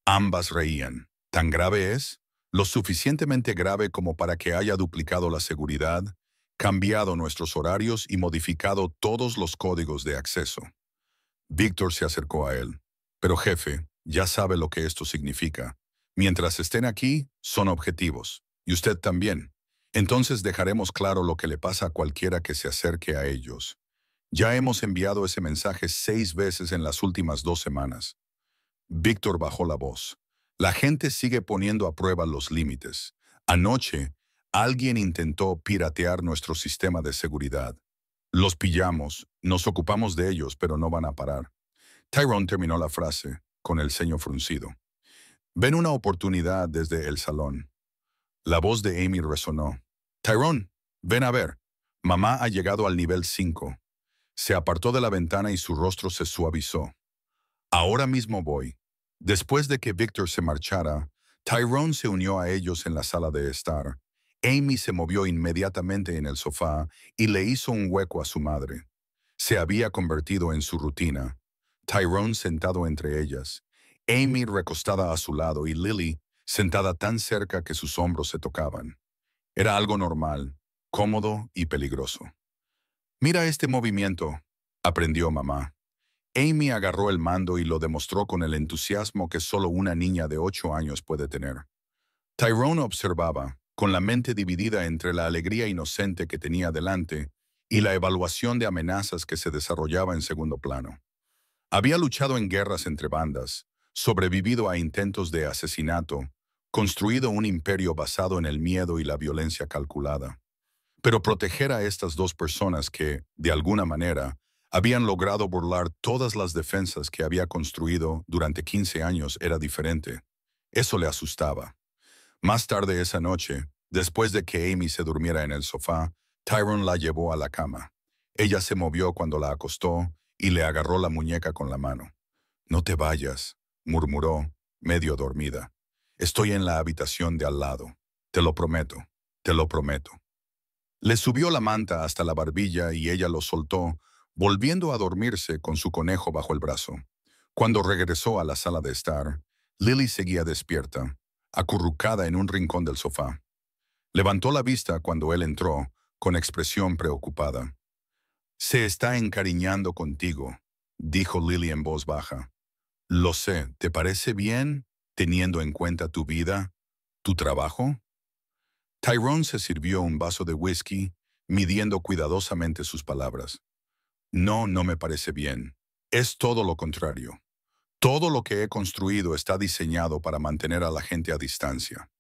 Ambas reían. ¿Tan grave es? Lo suficientemente grave como para que haya duplicado la seguridad, cambiado nuestros horarios y modificado todos los códigos de acceso. Víctor se acercó a él. Pero jefe, ya sabe lo que esto significa. Mientras estén aquí, son objetivos. Y usted también. Entonces dejaremos claro lo que le pasa a cualquiera que se acerque a ellos. Ya hemos enviado ese mensaje 6 veces en las últimas 2 semanas. Víctor bajó la voz. La gente sigue poniendo a prueba los límites. Anoche, alguien intentó piratear nuestro sistema de seguridad. Los pillamos, nos ocupamos de ellos, pero no van a parar. Tyrone terminó la frase, con el ceño fruncido. Ven una oportunidad desde el salón. La voz de Amy resonó. Tyrone, ven a ver. Mamá ha llegado al nivel 5. Se apartó de la ventana y su rostro se suavizó. Ahora mismo voy. Después de que Victor se marchara, Tyrone se unió a ellos en la sala de estar. Amy se movió inmediatamente en el sofá y le hizo un hueco a su madre. Se había convertido en su rutina. Tyrone sentado entre ellas, Amy recostada a su lado y Lily sentada tan cerca que sus hombros se tocaban. Era algo normal, cómodo y peligroso. Mira este movimiento, aprendió mamá. Amy agarró el mando y lo demostró con el entusiasmo que solo una niña de 8 años puede tener. Tyrone observaba, con la mente dividida entre la alegría inocente que tenía delante y la evaluación de amenazas que se desarrollaba en segundo plano. Había luchado en guerras entre bandas, sobrevivido a intentos de asesinato, construido un imperio basado en el miedo y la violencia calculada. Pero proteger a estas 2 personas que, de alguna manera, habían logrado burlar todas las defensas que había construido durante 15 años era diferente. Eso le asustaba. Más tarde esa noche, después de que Amy se durmiera en el sofá, Tyrone la llevó a la cama. Ella se movió cuando la acostó y le agarró la muñeca con la mano. No te vayas, murmuró, medio dormida. Estoy en la habitación de al lado. Te lo prometo, te lo prometo. Le subió la manta hasta la barbilla y ella lo soltó, volviendo a dormirse con su conejo bajo el brazo. Cuando regresó a la sala de estar, Lily seguía despierta, acurrucada en un rincón del sofá. Levantó la vista cuando él entró, con expresión preocupada. Se está encariñando contigo, dijo Lily en voz baja. Lo sé, ¿te parece bien, teniendo en cuenta tu vida, tu trabajo? Tyrone se sirvió un vaso de whisky, midiendo cuidadosamente sus palabras. No, no me parece bien. Es todo lo contrario. Todo lo que he construido está diseñado para mantener a la gente a distancia.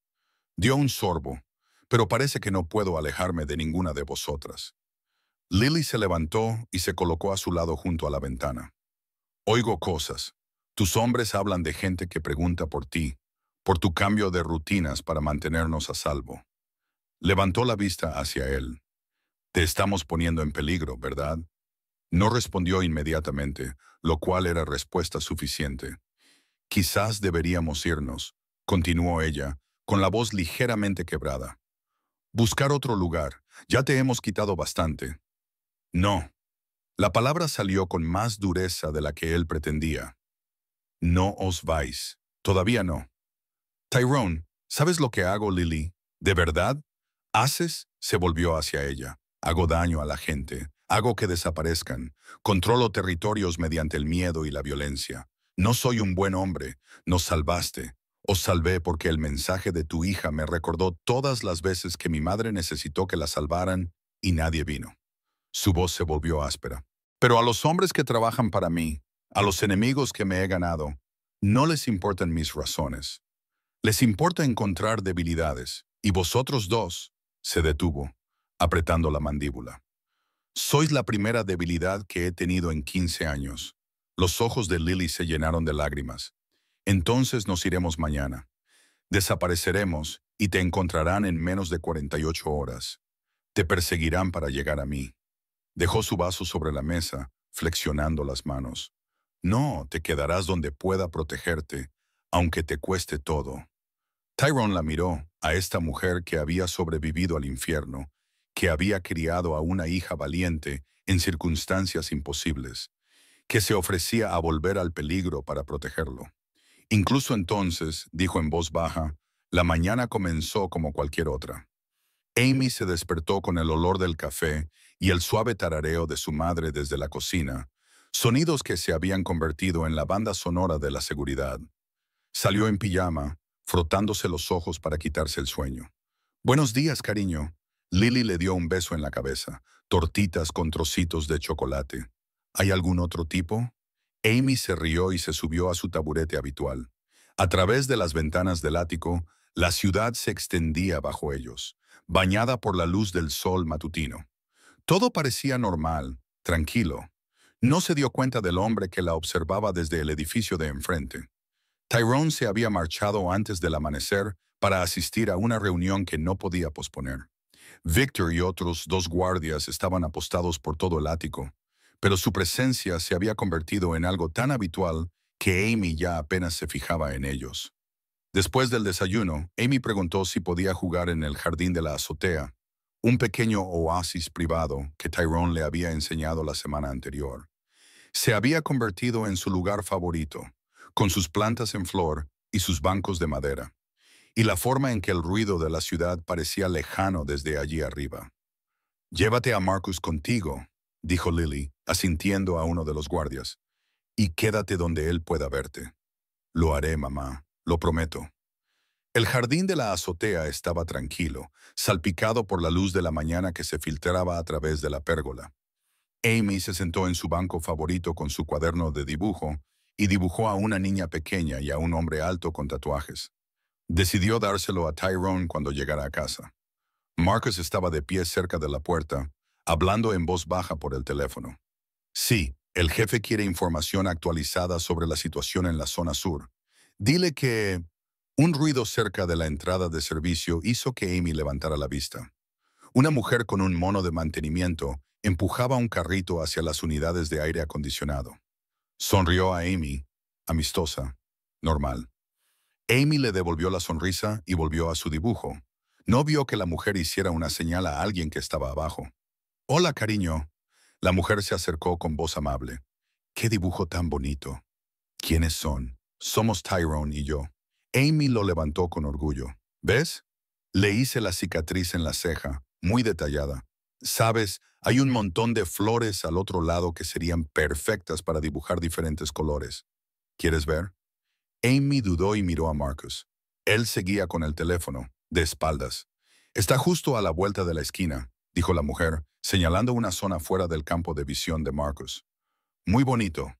Dio un sorbo, pero parece que no puedo alejarme de ninguna de vosotras. Lily se levantó y se colocó a su lado junto a la ventana. Oigo cosas. Tus hombres hablan de gente que pregunta por ti, por tu cambio de rutinas para mantenernos a salvo. Levantó la vista hacia él. Te estamos poniendo en peligro, ¿verdad? No respondió inmediatamente, lo cual era respuesta suficiente. Quizás deberíamos irnos, continuó ella, con la voz ligeramente quebrada. Buscar otro lugar. Ya te hemos quitado bastante. No. La palabra salió con más dureza de la que él pretendía. No os vais. Todavía no. Tyrone, ¿sabes lo que hago, Lily? ¿De verdad? ¿Haces? Se volvió hacia ella. Hago daño a la gente. Hago que desaparezcan. Controlo territorios mediante el miedo y la violencia. No soy un buen hombre. Nos salvaste. Os salvé porque el mensaje de tu hija me recordó todas las veces que mi madre necesitó que la salvaran y nadie vino. Su voz se volvió áspera. Pero a los hombres que trabajan para mí, a los enemigos que me he ganado, no les importan mis razones. Les importa encontrar debilidades, y vosotros dos, se detuvo, apretando la mandíbula. Sois la primera debilidad que he tenido en 15 años. Los ojos de Lily se llenaron de lágrimas. Entonces nos iremos mañana. Desapareceremos y te encontrarán en menos de 48 horas. Te perseguirán para llegar a mí. Dejó su vaso sobre la mesa, flexionando las manos. No, te quedarás donde pueda protegerte, aunque te cueste todo. Tyrone la miró, a esta mujer que había sobrevivido al infierno, que había criado a una hija valiente en circunstancias imposibles, que se ofrecía a volver al peligro para protegerlo. Incluso entonces, dijo en voz baja, la mañana comenzó como cualquier otra. Amy se despertó con el olor del café y el suave tarareo de su madre desde la cocina, sonidos que se habían convertido en la banda sonora de la seguridad. Salió en pijama, frotándose los ojos para quitarse el sueño. «Buenos días, cariño». Lily le dio un beso en la cabeza, tortitas con trocitos de chocolate. «¿Hay algún otro tipo?» Amy se rió y se subió a su taburete habitual. A través de las ventanas del ático, la ciudad se extendía bajo ellos, bañada por la luz del sol matutino. Todo parecía normal, tranquilo. No se dio cuenta del hombre que la observaba desde el edificio de enfrente. Tyrone se había marchado antes del amanecer para asistir a una reunión que no podía posponer. Victor y otros 2 guardias estaban apostados por todo el ático, pero su presencia se había convertido en algo tan habitual que Amy ya apenas se fijaba en ellos. Después del desayuno, Amy preguntó si podía jugar en el jardín de la azotea, un pequeño oasis privado que Tyrone le había enseñado la semana anterior. Se había convertido en su lugar favorito, con sus plantas en flor y sus bancos de madera, y la forma en que el ruido de la ciudad parecía lejano desde allí arriba. «Llévate a Marcus contigo», dijo Lily, asintiendo a uno de los guardias, «y quédate donde él pueda verte». «Lo haré, mamá, lo prometo». El jardín de la azotea estaba tranquilo, salpicado por la luz de la mañana que se filtraba a través de la pérgola. Amy se sentó en su banco favorito con su cuaderno de dibujo y dibujó a una niña pequeña y a un hombre alto con tatuajes. Decidió dárselo a Tyrone cuando llegara a casa. Marcus estaba de pie cerca de la puerta, hablando en voz baja por el teléfono. «Sí, el jefe quiere información actualizada sobre la situación en la zona sur. Dile que...» Un ruido cerca de la entrada de servicio hizo que Amy levantara la vista. Una mujer con un mono de mantenimiento empujaba un carrito hacia las unidades de aire acondicionado. Sonrió a Amy, amistosa, normal. Amy le devolvió la sonrisa y volvió a su dibujo. No vio que la mujer hiciera una señal a alguien que estaba abajo. «Hola, cariño». La mujer se acercó con voz amable. «Qué dibujo tan bonito». «¿Quiénes son?» «Somos Tyrone y yo». Amy lo levantó con orgullo. «¿Ves? Le hice la cicatriz en la ceja, muy detallada. Sabes, hay un montón de flores al otro lado que serían perfectas para dibujar diferentes colores. ¿Quieres ver?» Amy dudó y miró a Marcus. Él seguía con el teléfono, de espaldas. «Está justo a la vuelta de la esquina», dijo la mujer, señalando una zona fuera del campo de visión de Marcus. «Muy bonito».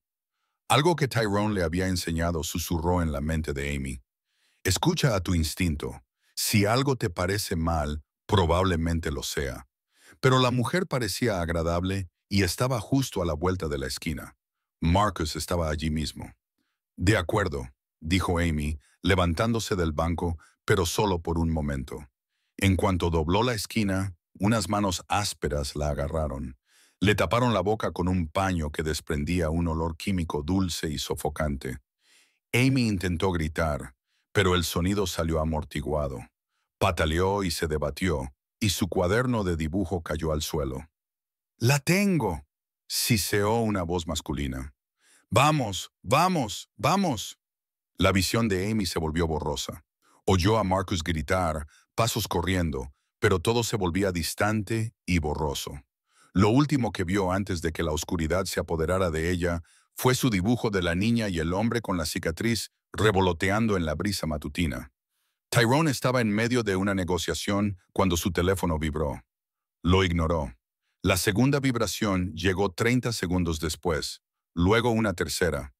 Algo que Tyrone le había enseñado susurró en la mente de Amy. «Escucha a tu instinto. Si algo te parece mal, probablemente lo sea». Pero la mujer parecía agradable y estaba justo a la vuelta de la esquina. Marcus estaba allí mismo. «De acuerdo», dijo Amy, levantándose del banco, pero solo por un momento. En cuanto dobló la esquina, unas manos ásperas la agarraron. Le taparon la boca con un paño que desprendía un olor químico dulce y sofocante. Amy intentó gritar, pero el sonido salió amortiguado. Pataleó y se debatió, y su cuaderno de dibujo cayó al suelo. «¡La tengo!» Siseó una voz masculina. ¡Vamos! ¡Vamos! ¡Vamos! La visión de Amy se volvió borrosa. Oyó a Marcus gritar, pasos corriendo, pero todo se volvía distante y borroso. Lo último que vio antes de que la oscuridad se apoderara de ella fue su dibujo de la niña y el hombre con la cicatriz revoloteando en la brisa matutina. Tyrone estaba en medio de una negociación cuando su teléfono vibró. Lo ignoró. La segunda vibración llegó 30 segundos después, luego una tercera.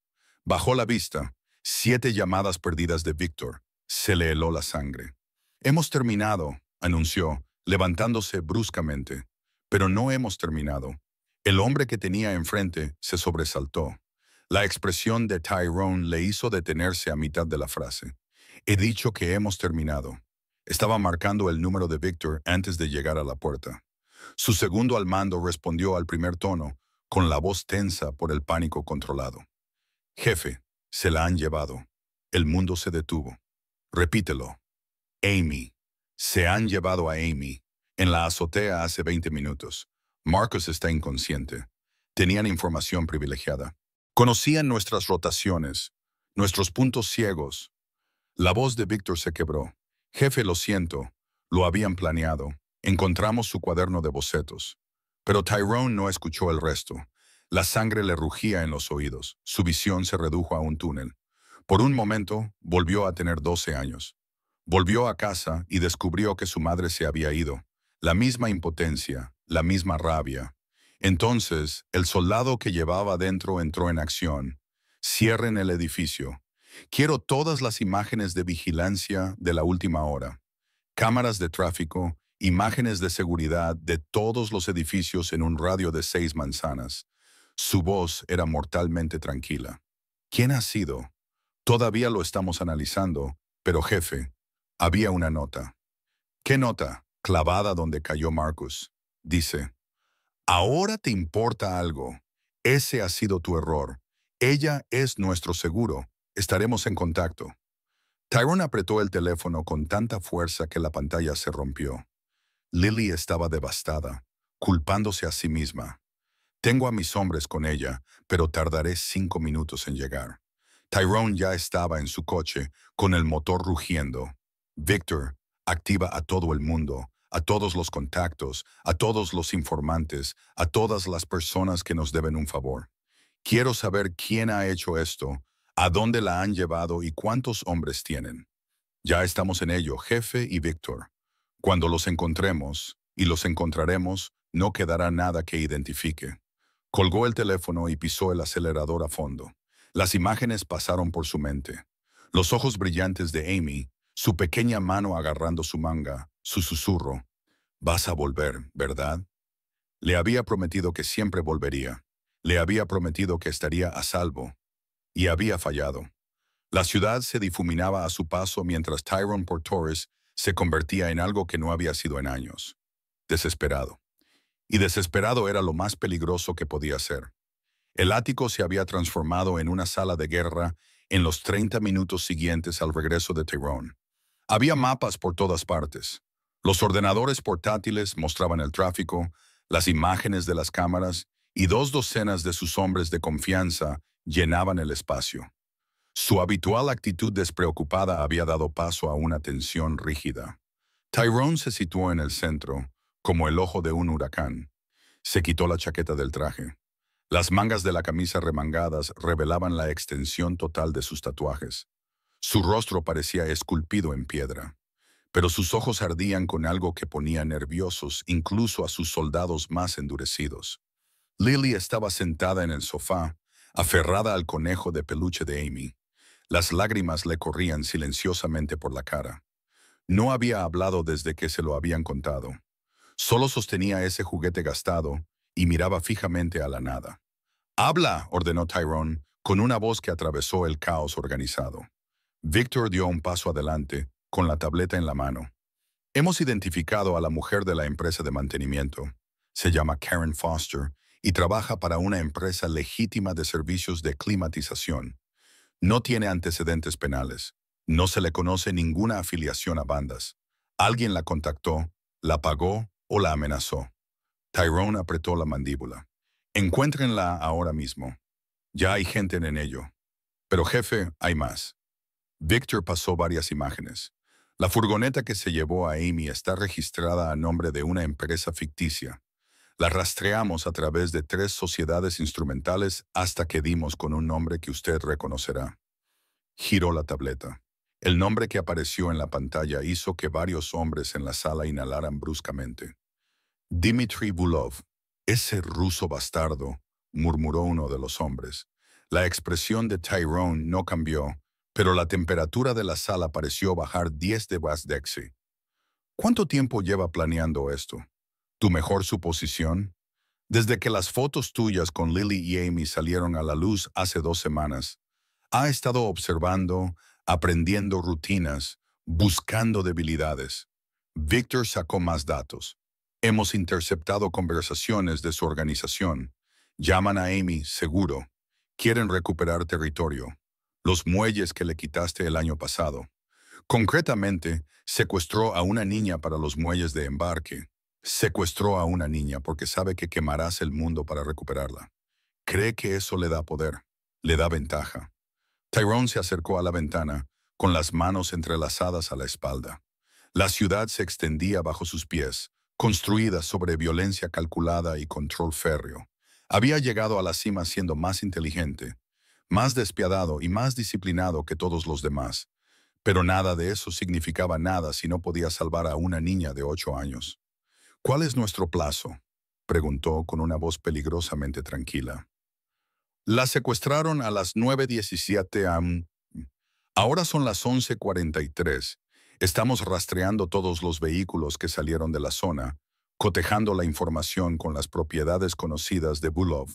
Bajó la vista. 7 llamadas perdidas de Víctor. Se le heló la sangre. Hemos terminado, anunció, levantándose bruscamente. Pero no hemos terminado. El hombre que tenía enfrente se sobresaltó. La expresión de Tyrone le hizo detenerse a mitad de la frase. He dicho que hemos terminado. Estaba marcando el número de Víctor antes de llegar a la puerta. Su segundo al mando respondió al primer tono, con la voz tensa por el pánico controlado. Jefe, se la han llevado. El mundo se detuvo. Repítelo. Amy. Se han llevado a Amy. En la azotea hace 20 minutos. Marcus está inconsciente. Tenían información privilegiada. Conocían nuestras rotaciones, nuestros puntos ciegos. La voz de Víctor se quebró. Jefe, lo siento. Lo habían planeado. Encontramos su cuaderno de bocetos. Pero Tyrone no escuchó el resto. La sangre le rugía en los oídos. Su visión se redujo a un túnel. Por un momento, volvió a tener 12 años. Volvió a casa y descubrió que su madre se había ido. La misma impotencia, la misma rabia. Entonces, el soldado que llevaba dentro entró en acción. Cierren el edificio. Quiero todas las imágenes de vigilancia de la última hora. Cámaras de tráfico, imágenes de seguridad de todos los edificios en un radio de 6 manzanas. Su voz era mortalmente tranquila. ¿Quién ha sido? Todavía lo estamos analizando, pero jefe, había una nota. ¿Qué nota? Clavada donde cayó Marcus. Dice, ahora te importa algo. Ese ha sido tu error. Ella es nuestro seguro. Estaremos en contacto. Tyrone apretó el teléfono con tanta fuerza que la pantalla se rompió. Lily estaba devastada, culpándose a sí misma. Tengo a mis hombres con ella, pero tardaré 5 minutos en llegar. Tyrone ya estaba en su coche, con el motor rugiendo. Víctor, activa a todo el mundo, a todos los contactos, a todos los informantes, a todas las personas que nos deben un favor. Quiero saber quién ha hecho esto, a dónde la han llevado y cuántos hombres tienen. Ya estamos en ello, jefe y Víctor. Cuando los encontremos, y los encontraremos, no quedará nada que identifique. Colgó el teléfono y pisó el acelerador a fondo. Las imágenes pasaron por su mente. Los ojos brillantes de Amy, su pequeña mano agarrando su manga, su susurro. Vas a volver, ¿verdad? Le había prometido que siempre volvería. Le había prometido que estaría a salvo. Y había fallado. La ciudad se difuminaba a su paso mientras Tyrone Portores se convertía en algo que no había sido en años. Desesperado. Y desesperado era lo más peligroso que podía ser. El ático se había transformado en una sala de guerra en los 30 minutos siguientes al regreso de Tyrone. Había mapas por todas partes. Los ordenadores portátiles mostraban el tráfico, las imágenes de las cámaras y 2 docenas de sus hombres de confianza llenaban el espacio. Su habitual actitud despreocupada había dado paso a una tensión rígida. Tyrone se situó en el centro, como el ojo de un huracán. Se quitó la chaqueta del traje. Las mangas de la camisa remangadas revelaban la extensión total de sus tatuajes. Su rostro parecía esculpido en piedra, pero sus ojos ardían con algo que ponía nerviosos incluso a sus soldados más endurecidos. Lily estaba sentada en el sofá, aferrada al conejo de peluche de Amy. Las lágrimas le corrían silenciosamente por la cara. No había hablado desde que se lo habían contado. Solo sostenía ese juguete gastado y miraba fijamente a la nada. «¡Habla!», ordenó Tyrone, con una voz que atravesó el caos organizado. Víctor dio un paso adelante, con la tableta en la mano. «Hemos identificado a la mujer de la empresa de mantenimiento. Se llama Karen Foster y trabaja para una empresa legítima de servicios de climatización. No tiene antecedentes penales. No se le conoce ninguna afiliación a bandas. Alguien la contactó, la pagó o la amenazó». Tyrone apretó la mandíbula. Encuéntrenla ahora mismo. Ya hay gente en ello. Pero jefe, hay más. Victor pasó varias imágenes. La furgoneta que se llevó a Amy está registrada a nombre de una empresa ficticia. La rastreamos a través de 3 sociedades instrumentales hasta que dimos con un nombre que usted reconocerá. Giró la tableta. El nombre que apareció en la pantalla hizo que varios hombres en la sala inhalaran bruscamente. Dmitry Bulov, ese ruso bastardo, murmuró uno de los hombres. La expresión de Tyrone no cambió, pero la temperatura de la sala pareció bajar 10 de Wasdexy. ¿Cuánto tiempo lleva planeando esto? ¿Tu mejor suposición? Desde que las fotos tuyas con Lily y Amy salieron a la luz hace 2 semanas, ha estado observando, aprendiendo rutinas, buscando debilidades. Victor sacó más datos. Hemos interceptado conversaciones de su organización. Llaman a Amy, seguro. Quieren recuperar territorio. Los muelles que le quitaste el año pasado. Concretamente, secuestró a una niña para los muelles de embarque. Secuestró a una niña porque sabe que quemarás el mundo para recuperarla. Cree que eso le da poder, le da ventaja. Tyrone se acercó a la ventana, con las manos entrelazadas a la espalda. La ciudad se extendía bajo sus pies, construida sobre violencia calculada y control férreo. Había llegado a la cima siendo más inteligente, más despiadado y más disciplinado que todos los demás. Pero nada de eso significaba nada si no podía salvar a una niña de 8 años. ¿Cuál es nuestro plazo?, preguntó con una voz peligrosamente tranquila. La secuestraron a las 9:17 am. Ahora son las 11:43. Estamos rastreando todos los vehículos que salieron de la zona, cotejando la información con las propiedades conocidas de Bulov.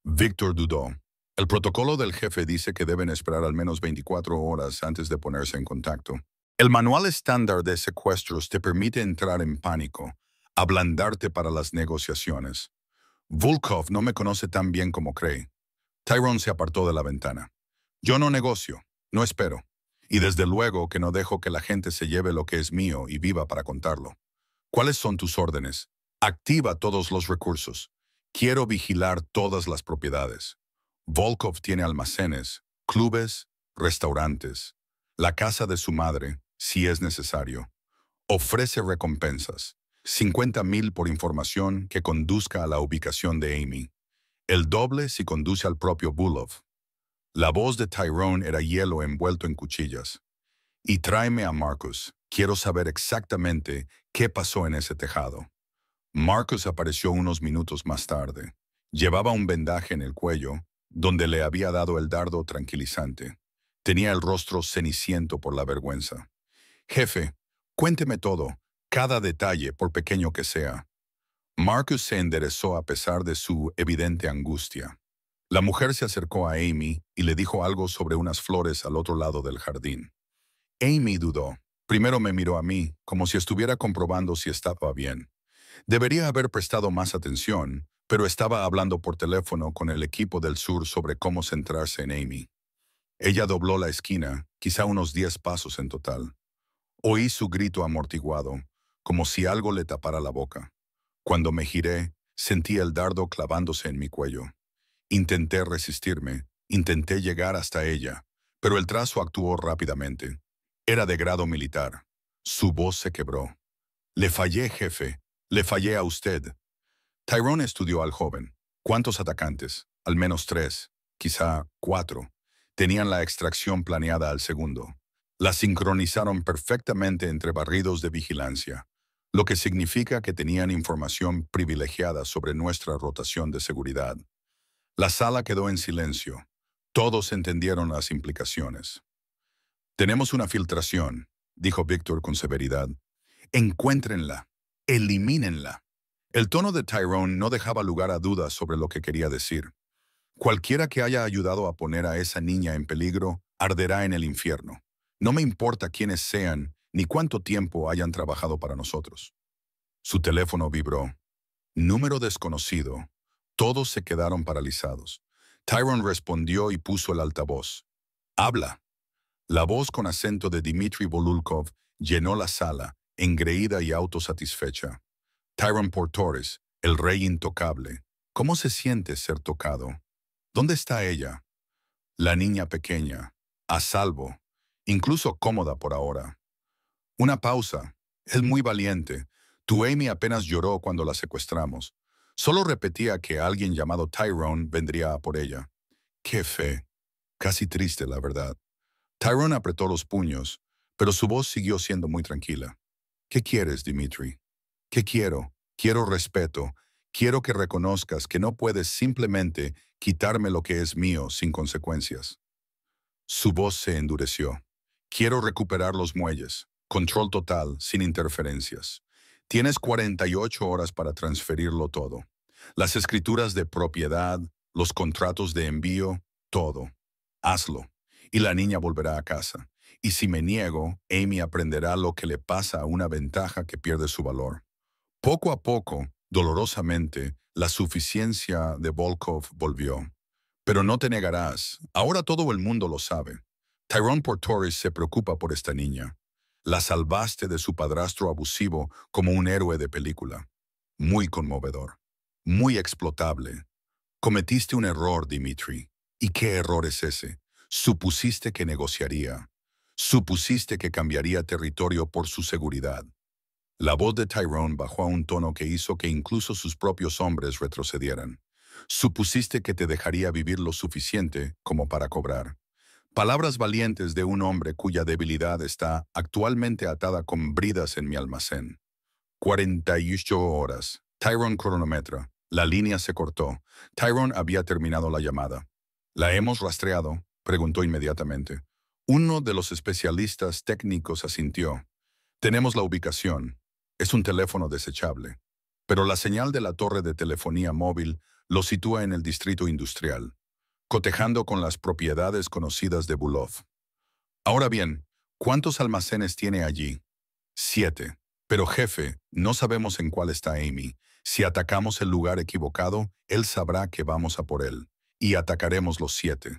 Víctor dudó. El protocolo del jefe dice que deben esperar al menos 24 horas antes de ponerse en contacto. El manual estándar de secuestros te permite entrar en pánico, ablandarte para las negociaciones. Volkov no me conoce tan bien como cree. Tyrone se apartó de la ventana. Yo no negocio, no espero. Y desde luego que no dejo que la gente se lleve lo que es mío y viva para contarlo. ¿Cuáles son tus órdenes? Activa todos los recursos. Quiero vigilar todas las propiedades. Volkov tiene almacenes, clubes, restaurantes, la casa de su madre, si es necesario. Ofrece recompensas. 50,000 por información que conduzca a la ubicación de Amy. El doble si conduce al propio Bulov. La voz de Tyrone era hielo envuelto en cuchillas. Y tráeme a Marcus. Quiero saber exactamente qué pasó en ese tejado. Marcus apareció unos minutos más tarde. Llevaba un vendaje en el cuello, donde le había dado el dardo tranquilizante. Tenía el rostro ceniciento por la vergüenza. Jefe, cuénteme todo, cada detalle, por pequeño que sea. Marcus se enderezó a pesar de su evidente angustia. La mujer se acercó a Amy y le dijo algo sobre unas flores al otro lado del jardín. Amy dudó. Primero me miró a mí, como si estuviera comprobando si estaba bien. Debería haber prestado más atención, pero estaba hablando por teléfono con el equipo del sur sobre cómo centrarse en Amy. Ella dobló la esquina, quizá unos 10 pasos en total. Oí su grito amortiguado, como si algo le tapara la boca. Cuando me giré, sentí el dardo clavándose en mi cuello. Intenté resistirme, intenté llegar hasta ella, pero el trazo actuó rápidamente. Era de grado militar. Su voz se quebró. Le fallé, jefe. Le fallé a usted. Tyrone estudió al joven. ¿Cuántos atacantes? Al menos 3, quizá 4. Tenían la extracción planeada al segundo. La sincronizaron perfectamente entre barridos de vigilancia, lo que significa que tenían información privilegiada sobre nuestra rotación de seguridad. La sala quedó en silencio. Todos entendieron las implicaciones. Tenemos una filtración, dijo Víctor con severidad. Encuéntrenla. Elimínenla. El tono de Tyrone no dejaba lugar a dudas sobre lo que quería decir. Cualquiera que haya ayudado a poner a esa niña en peligro arderá en el infierno. No me importa quiénes sean ni cuánto tiempo hayan trabajado para nosotros. Su teléfono vibró. Número desconocido. Todos se quedaron paralizados. Tyrone respondió y puso el altavoz. «Habla». La voz con acento de Dmitry Volulkov llenó la sala, engreída y autosatisfecha. Tyrone Portores, el rey intocable. ¿Cómo se siente ser tocado? ¿Dónde está ella? La niña pequeña, a salvo, incluso cómoda por ahora. Una pausa. Es muy valiente. Tu Amy apenas lloró cuando la secuestramos. Solo repetía que alguien llamado Tyrone vendría a por ella. ¡Qué fe! Casi triste, la verdad. Tyrone apretó los puños, pero su voz siguió siendo muy tranquila. ¿Qué quieres, Dimitri? ¿Qué quiero? Quiero respeto. Quiero que reconozcas que no puedes simplemente quitarme lo que es mío sin consecuencias. Su voz se endureció. Quiero recuperar los muelles. Control total, sin interferencias. Tienes 48 horas para transferirlo todo. Las escrituras de propiedad, los contratos de envío, todo. Hazlo. Y la niña volverá a casa. Y si me niego, Amy aprenderá lo que le pasa a una ventaja que pierde su valor. Poco a poco, dolorosamente, la suficiencia de Volkov volvió. Pero no te negarás, ahora todo el mundo lo sabe. Tyrone Portoris se preocupa por esta niña. La salvaste de su padrastro abusivo como un héroe de película. Muy conmovedor. Muy explotable. Cometiste un error, Dimitri. ¿Y qué error es ese? Supusiste que negociaría. Supusiste que cambiaría territorio por su seguridad. La voz de Tyrone bajó a un tono que hizo que incluso sus propios hombres retrocedieran. Supusiste que te dejaría vivir lo suficiente como para cobrar. Palabras valientes de un hombre cuya debilidad está actualmente atada con bridas en mi almacén. 48 horas. Tyrone cronometra. La línea se cortó. Tyrone había terminado la llamada. ¿La hemos rastreado?, preguntó inmediatamente. Uno de los especialistas técnicos asintió. Tenemos la ubicación. Es un teléfono desechable. Pero la señal de la torre de telefonía móvil lo sitúa en el distrito industrial, cotejando con las propiedades conocidas de Bulov. Ahora bien, ¿cuántos almacenes tiene allí? 7. Pero jefe, no sabemos en cuál está Amy. Si atacamos el lugar equivocado, él sabrá que vamos a por él. Y atacaremos los 7.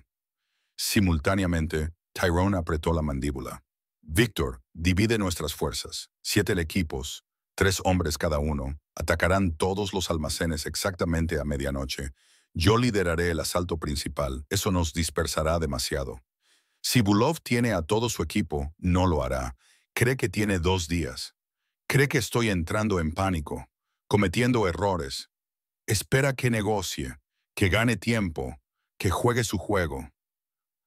Simultáneamente, Tyrone apretó la mandíbula. Víctor, divide nuestras fuerzas. 7 equipos, 3 hombres cada uno, atacarán todos los almacenes exactamente a medianoche. Yo lideraré el asalto principal. Eso nos dispersará demasiado. Si Bulov tiene a todo su equipo, no lo hará. Cree que tiene 2 días. Cree que estoy entrando en pánico, cometiendo errores. Espera que negocie, que gane tiempo, que juegue su juego.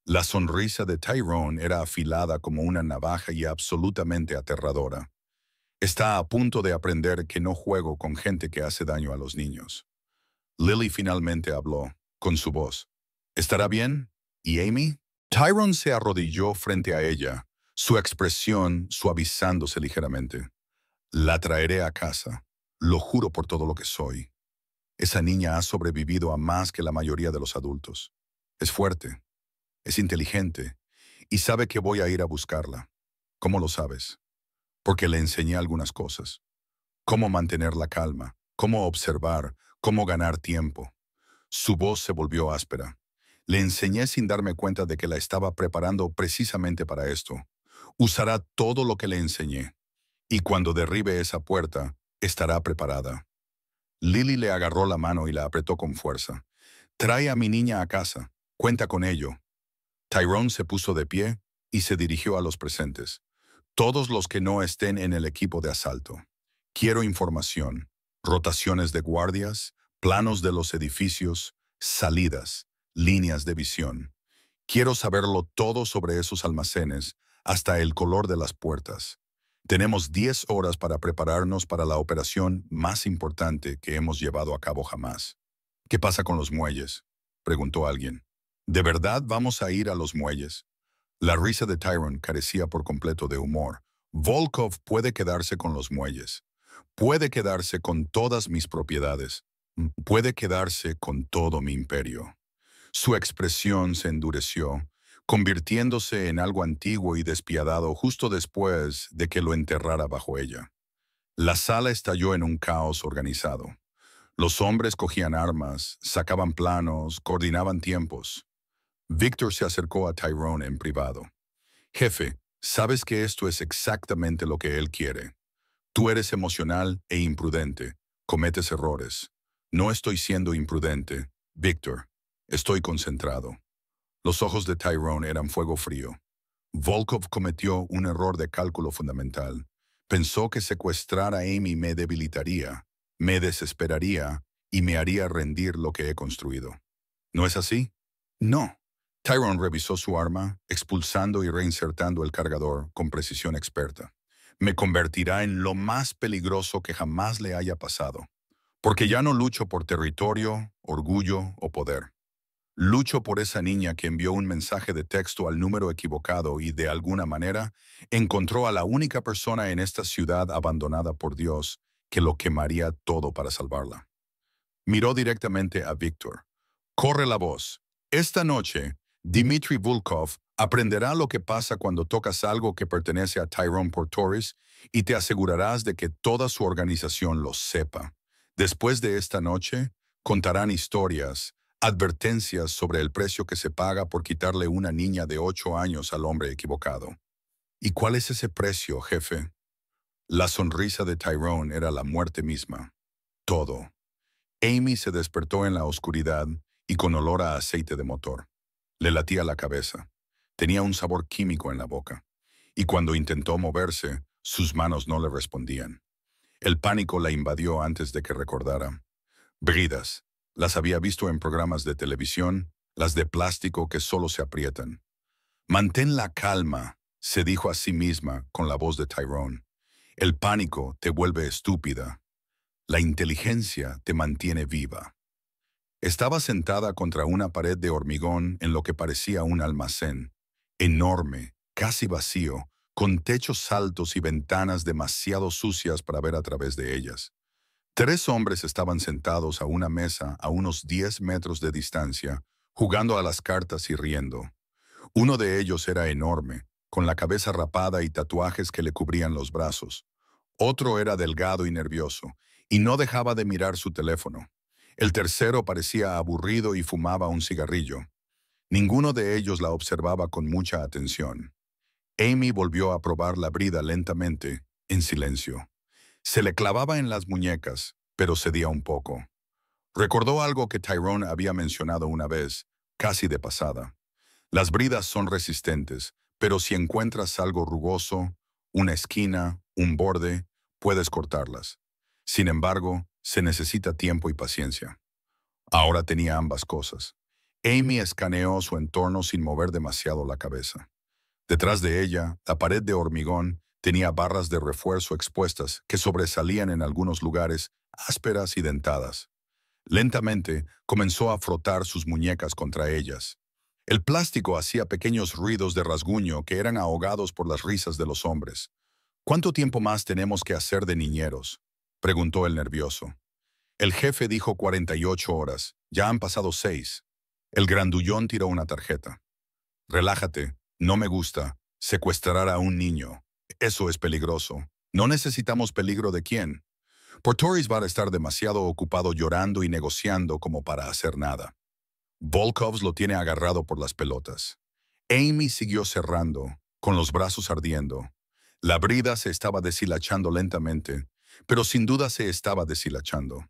La sonrisa de Tyrone era afilada como una navaja y absolutamente aterradora. Está a punto de aprender que no juego con gente que hace daño a los niños. Lily finalmente habló, con su voz. ¿Estará bien? ¿Y Amy? Tyrone se arrodilló frente a ella, su expresión suavizándose ligeramente. La traeré a casa. Lo juro por todo lo que soy. Esa niña ha sobrevivido a más que la mayoría de los adultos. Es fuerte. Es inteligente y sabe que voy a ir a buscarla. ¿Cómo lo sabes? Porque le enseñé algunas cosas. Cómo mantener la calma, cómo observar, cómo ganar tiempo. Su voz se volvió áspera. Le enseñé sin darme cuenta de que la estaba preparando precisamente para esto. Usará todo lo que le enseñé. Y cuando derribe esa puerta, estará preparada. Lily le agarró la mano y la apretó con fuerza. Trae a mi niña a casa. Cuenta con ello. Tyrone se puso de pie y se dirigió a los presentes. Todos los que no estén en el equipo de asalto. Quiero información, rotaciones de guardias, planos de los edificios, salidas, líneas de visión. Quiero saberlo todo sobre esos almacenes, hasta el color de las puertas. Tenemos 10 horas para prepararnos para la operación más importante que hemos llevado a cabo jamás. ¿Qué pasa con los muelles?, preguntó alguien. ¿De verdad vamos a ir a los muelles? La risa de Tyrone carecía por completo de humor. Volkov puede quedarse con los muelles. Puede quedarse con todas mis propiedades. Puede quedarse con todo mi imperio. Su expresión se endureció, convirtiéndose en algo antiguo y despiadado justo después de que lo enterrara bajo ella. La sala estalló en un caos organizado. Los hombres cogían armas, sacaban planos, coordinaban tiempos. Víctor se acercó a Tyrone en privado. Jefe, sabes que esto es exactamente lo que él quiere. Tú eres emocional e imprudente, cometes errores. No estoy siendo imprudente, Víctor. Estoy concentrado. Los ojos de Tyrone eran fuego frío. Volkov cometió un error de cálculo fundamental. Pensó que secuestrar a Amy me debilitaría, me desesperaría y me haría rendir lo que he construido. ¿No es así? No. Tyrone revisó su arma, expulsando y reinsertando el cargador con precisión experta. Me convertirá en lo más peligroso que jamás le haya pasado, porque ya no lucho por territorio, orgullo o poder. Lucho por esa niña que envió un mensaje de texto al número equivocado y, de alguna manera, encontró a la única persona en esta ciudad abandonada por Dios que lo quemaría todo para salvarla. Miró directamente a Víctor. Corre la voz. Esta noche, Dmitry Volkov aprenderá lo que pasa cuando tocas algo que pertenece a Tyrone Portoris y te asegurarás de que toda su organización lo sepa. Después de esta noche, contarán historias, advertencias sobre el precio que se paga por quitarle una niña de 8 años al hombre equivocado. ¿Y cuál es ese precio, jefe? La sonrisa de Tyrone era la muerte misma. Todo. Amy se despertó en la oscuridad y con olor a aceite de motor. Le latía la cabeza. Tenía un sabor químico en la boca. Y cuando intentó moverse, sus manos no le respondían. El pánico la invadió antes de que recordara. Bridas. Las había visto en programas de televisión, las de plástico que solo se aprietan. Mantén la calma, se dijo a sí misma con la voz de Tyrone. El pánico te vuelve estúpida. La inteligencia te mantiene viva. Estaba sentada contra una pared de hormigón en lo que parecía un almacén, enorme, casi vacío, con techos altos y ventanas demasiado sucias para ver a través de ellas. 3 hombres estaban sentados a una mesa a unos 10 metros de distancia, jugando a las cartas y riendo. Uno de ellos era enorme, con la cabeza rapada y tatuajes que le cubrían los brazos. Otro era delgado y nervioso, y no dejaba de mirar su teléfono. El tercero parecía aburrido y fumaba un cigarrillo. Ninguno de ellos la observaba con mucha atención. Amy volvió a probar la brida lentamente, en silencio. Se le clavaba en las muñecas, pero cedía un poco. Recordó algo que Tyrone había mencionado una vez, casi de pasada. Las bridas son resistentes, pero si encuentras algo rugoso, una esquina, un borde, puedes cortarlas. Sin embargo, se necesita tiempo y paciencia. Ahora tenía ambas cosas. Amy escaneó su entorno sin mover demasiado la cabeza. Detrás de ella, la pared de hormigón tenía barras de refuerzo expuestas que sobresalían en algunos lugares, ásperas y dentadas. Lentamente, comenzó a frotar sus muñecas contra ellas. El plástico hacía pequeños ruidos de rasguño que eran ahogados por las risas de los hombres. ¿Cuánto tiempo más tenemos que hacer de niñeros?, preguntó el nervioso. El jefe dijo 48 horas. Ya han pasado 6. El grandullón tiró una tarjeta. Relájate. No me gusta. Secuestrar a un niño. Eso es peligroso. No necesitamos peligro de quién. Portoris va a estar demasiado ocupado llorando y negociando como para hacer nada. Volkovs lo tiene agarrado por las pelotas. Amy siguió cerrando, con los brazos ardiendo. La brida se estaba deshilachando lentamente, pero sin duda se estaba deshilachando.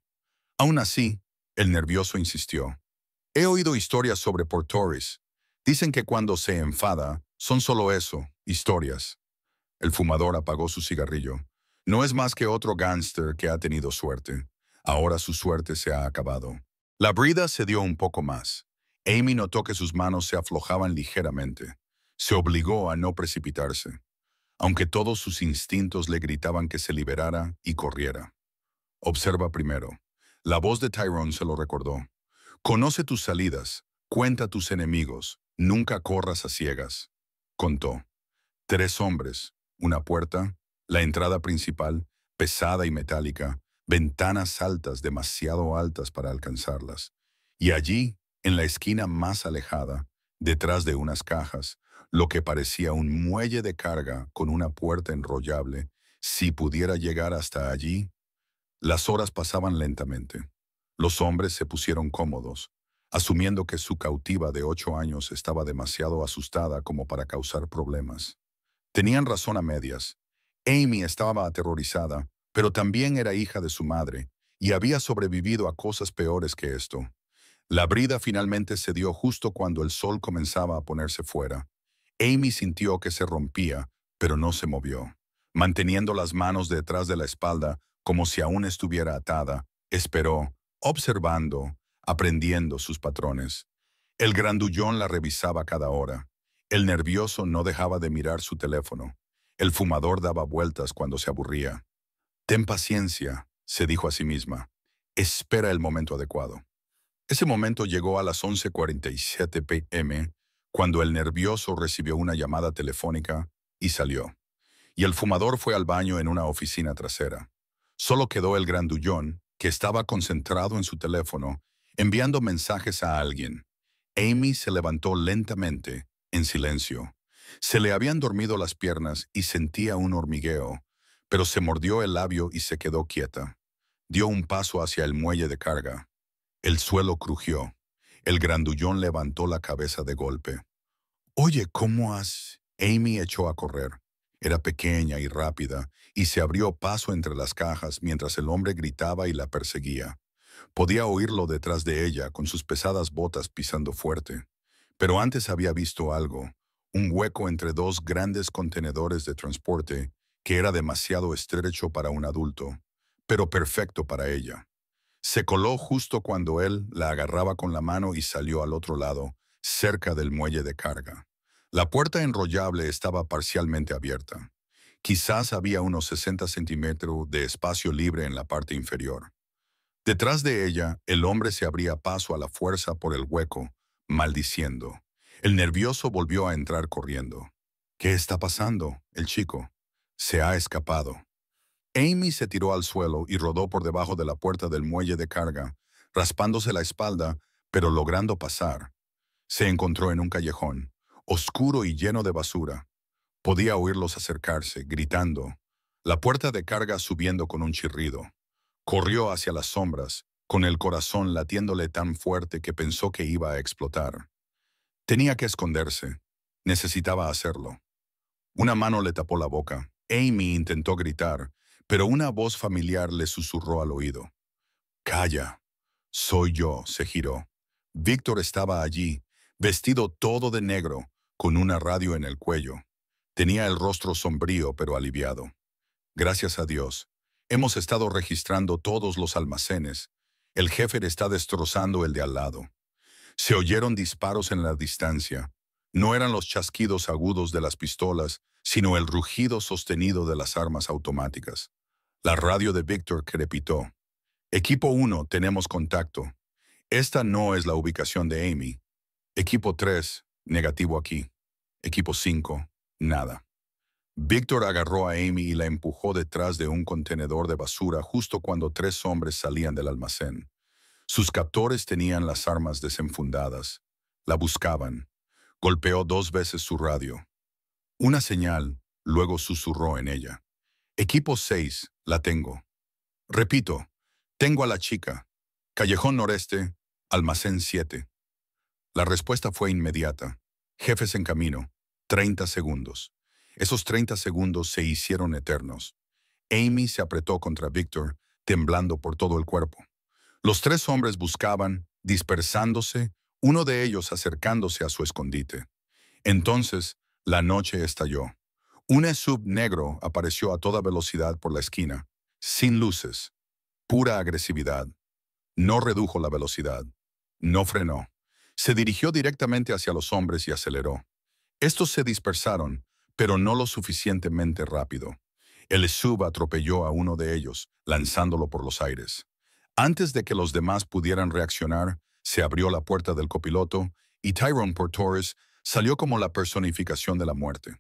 Aún así, el nervioso insistió. He oído historias sobre Portoris. Dicen que cuando se enfada, son solo eso, historias. El fumador apagó su cigarrillo. No es más que otro gángster que ha tenido suerte. Ahora su suerte se ha acabado. La brida se dio un poco más. Amy notó que sus manos se aflojaban ligeramente. Se obligó a no precipitarse, aunque todos sus instintos le gritaban que se liberara y corriera. Observa primero. La voz de Tyrone se lo recordó. Conoce tus salidas, cuenta tus enemigos, nunca corras a ciegas. Contó. 3 hombres, una puerta, la entrada principal, pesada y metálica, ventanas altas, demasiado altas para alcanzarlas. Y allí, en la esquina más alejada, detrás de unas cajas, lo que parecía un muelle de carga con una puerta enrollable, si pudiera llegar hasta allí. Las horas pasaban lentamente. Los hombres se pusieron cómodos, asumiendo que su cautiva de 8 años estaba demasiado asustada como para causar problemas. Tenían razón a medias. Amy estaba aterrorizada, pero también era hija de su madre, y había sobrevivido a cosas peores que esto. La brida finalmente cedió justo cuando el sol comenzaba a ponerse fuera. Amy sintió que se rompía, pero no se movió. Manteniendo las manos detrás de la espalda como si aún estuviera atada, esperó, observando, aprendiendo sus patrones. El grandullón la revisaba cada hora. El nervioso no dejaba de mirar su teléfono. El fumador daba vueltas cuando se aburría. Ten paciencia, se dijo a sí misma. Espera el momento adecuado. Ese momento llegó a las 11:47 p.m., cuando el nervioso recibió una llamada telefónica y salió. Y el fumador fue al baño en una oficina trasera. Solo quedó el grandullón, que estaba concentrado en su teléfono, enviando mensajes a alguien. Amy se levantó lentamente, en silencio. Se le habían dormido las piernas y sentía un hormigueo, pero se mordió el labio y se quedó quieta. Dio un paso hacia el muelle de carga. El suelo crujió. El grandullón levantó la cabeza de golpe. «Oye, ¿cómo has...?» Amy echó a correr. Era pequeña y rápida, y se abrió paso entre las cajas mientras el hombre gritaba y la perseguía. Podía oírlo detrás de ella, con sus pesadas botas pisando fuerte. Pero antes había visto algo, un hueco entre dos grandes contenedores de transporte que era demasiado estrecho para un adulto, pero perfecto para ella. Se coló justo cuando él la agarraba con la mano y salió al otro lado, cerca del muelle de carga. La puerta enrollable estaba parcialmente abierta. Quizás había unos 60 centímetros de espacio libre en la parte inferior. Detrás de ella, el hombre se abría paso a la fuerza por el hueco, maldiciendo. El nervioso volvió a entrar corriendo. «¿Qué está pasando?» El chico. «Se ha escapado». Amy se tiró al suelo y rodó por debajo de la puerta del muelle de carga, raspándose la espalda, pero logrando pasar. Se encontró en un callejón, oscuro y lleno de basura. Podía oírlos acercarse, gritando. La puerta de carga subiendo con un chirrido. Corrió hacia las sombras, con el corazón latiéndole tan fuerte que pensó que iba a explotar. Tenía que esconderse. Necesitaba hacerlo. Una mano le tapó la boca. Amy intentó gritar, pero una voz familiar le susurró al oído. «Calla. Soy yo», se giró. Víctor estaba allí, vestido todo de negro, con una radio en el cuello. Tenía el rostro sombrío pero aliviado. «Gracias a Dios. Hemos estado registrando todos los almacenes. El jefe está destrozando el de al lado». Se oyeron disparos en la distancia. No eran los chasquidos agudos de las pistolas, sino el rugido sostenido de las armas automáticas. La radio de Víctor crepitó. «Equipo 1, tenemos contacto. Esta no es la ubicación de Amy. Equipo 3, negativo aquí. Equipo 5, nada». Víctor agarró a Amy y la empujó detrás de un contenedor de basura justo cuando tres hombres salían del almacén. Sus captores tenían las armas desenfundadas. La buscaban. Golpeó 2 veces su radio. Una señal, luego susurró en ella. «Equipo 6, la tengo». «Repito, tengo a la chica. Callejón Noreste, almacén 7». La respuesta fue inmediata. «Jefes en camino. 30 segundos». Esos 30 segundos se hicieron eternos. Amy se apretó contra Víctor, temblando por todo el cuerpo. Los tres hombres buscaban, dispersándose, uno de ellos acercándose a su escondite. Entonces, la noche estalló. Un SUV negro apareció a toda velocidad por la esquina, sin luces, pura agresividad. No redujo la velocidad. No frenó. Se dirigió directamente hacia los hombres y aceleró. Estos se dispersaron, pero no lo suficientemente rápido. El SUV atropelló a uno de ellos, lanzándolo por los aires. Antes de que los demás pudieran reaccionar, se abrió la puerta del copiloto y Tyrone Portores salió como la personificación de la muerte.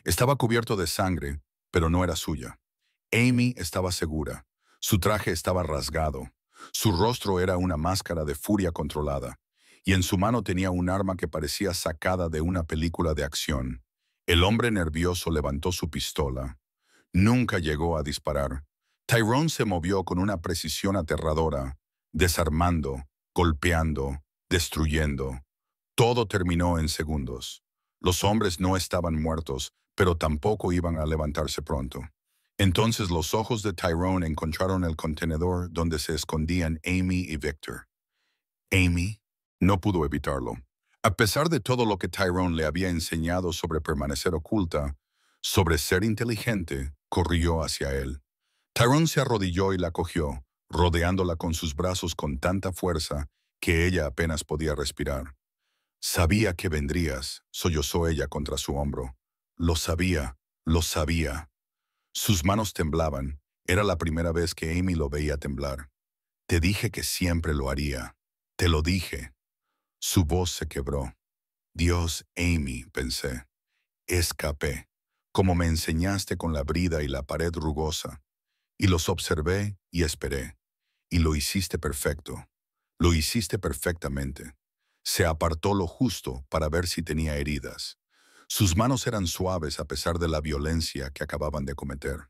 Estaba cubierto de sangre, pero no era suya. Amy estaba segura. Su traje estaba rasgado. Su rostro era una máscara de furia controlada, y en su mano tenía un arma que parecía sacada de una película de acción. El hombre nervioso levantó su pistola. Nunca llegó a disparar. Tyrone se movió con una precisión aterradora, desarmando, golpeando, destruyendo. Todo terminó en segundos. Los hombres no estaban muertos, pero tampoco iban a levantarse pronto. Entonces los ojos de Tyrone encontraron el contenedor donde se escondían Amy y Victor. Amy no pudo evitarlo. A pesar de todo lo que Tyrone le había enseñado sobre permanecer oculta, sobre ser inteligente, corrió hacia él. Tyrone se arrodilló y la cogió, rodeándola con sus brazos con tanta fuerza que ella apenas podía respirar. Sabía que vendrías, sollozó ella contra su hombro. Lo sabía, lo sabía. Sus manos temblaban. Era la primera vez que Amy lo veía temblar. Te dije que siempre lo haría. Te lo dije. Su voz se quebró. Dios, Amy, pensé. Escapé, como me enseñaste con la brida y la pared rugosa. Y los observé y esperé. Y lo hiciste perfecto. Lo hiciste perfectamente. Se apartó lo justo para ver si tenía heridas. Sus manos eran suaves a pesar de la violencia que acababan de cometer.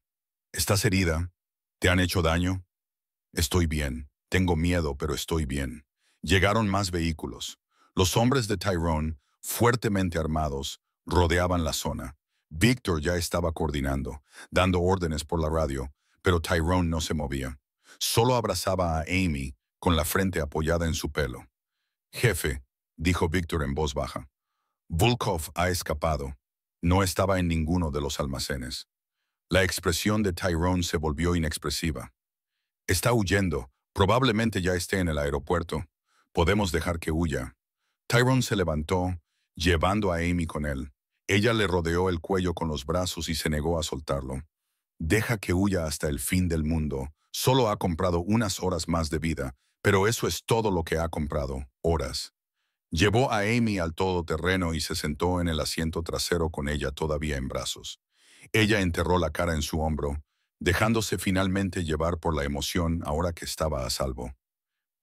¿Estás herida? ¿Te han hecho daño? Estoy bien. Tengo miedo, pero estoy bien. Llegaron más vehículos. Los hombres de Tyrone, fuertemente armados, rodeaban la zona. Victor ya estaba coordinando, dando órdenes por la radio, pero Tyrone no se movía. Solo abrazaba a Amy, con la frente apoyada en su pelo. Jefe, dijo Victor en voz baja. Volkov ha escapado. No estaba en ninguno de los almacenes. La expresión de Tyrone se volvió inexpresiva. Está huyendo. Probablemente ya esté en el aeropuerto. Podemos dejar que huya. Tyrone se levantó, llevando a Amy con él. Ella le rodeó el cuello con los brazos y se negó a soltarlo. Deja que huya hasta el fin del mundo. Solo ha comprado unas horas más de vida, pero eso es todo lo que ha comprado, horas. Llevó a Amy al todoterreno y se sentó en el asiento trasero con ella todavía en brazos. Ella enterró la cara en su hombro, dejándose finalmente llevar por la emoción ahora que estaba a salvo.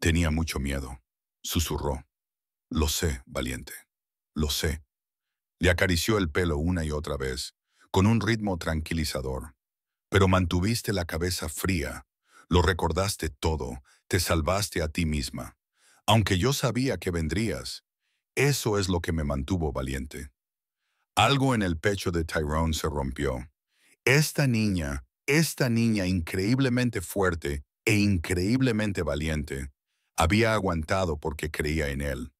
Tenía mucho miedo, susurró. Lo sé, valiente. Lo sé. Le acarició el pelo una y otra vez, con un ritmo tranquilizador. Pero mantuviste la cabeza fría, lo recordaste todo, te salvaste a ti misma. Aunque yo sabía que vendrías, eso es lo que me mantuvo valiente. Algo en el pecho de Tyrone se rompió. Esta niña increíblemente fuerte e increíblemente valiente, había aguantado porque creía en él.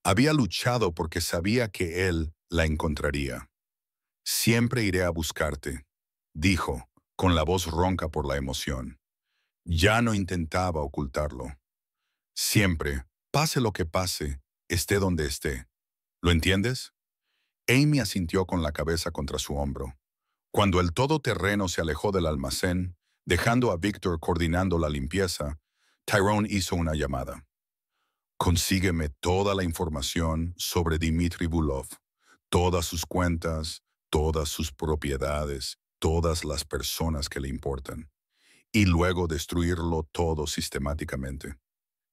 Había luchado porque sabía que él la encontraría. Siempre iré a buscarte, dijo, con la voz ronca por la emoción. Ya no intentaba ocultarlo. Siempre, pase lo que pase, esté donde esté. ¿Lo entiendes? Amy asintió con la cabeza contra su hombro. Cuando el todoterreno se alejó del almacén, dejando a Victor coordinando la limpieza, Tyrone hizo una llamada. Consígueme toda la información sobre Dmitry Bulov, todas sus cuentas, todas sus propiedades, todas las personas que le importan, y luego destruirlo todo sistemáticamente.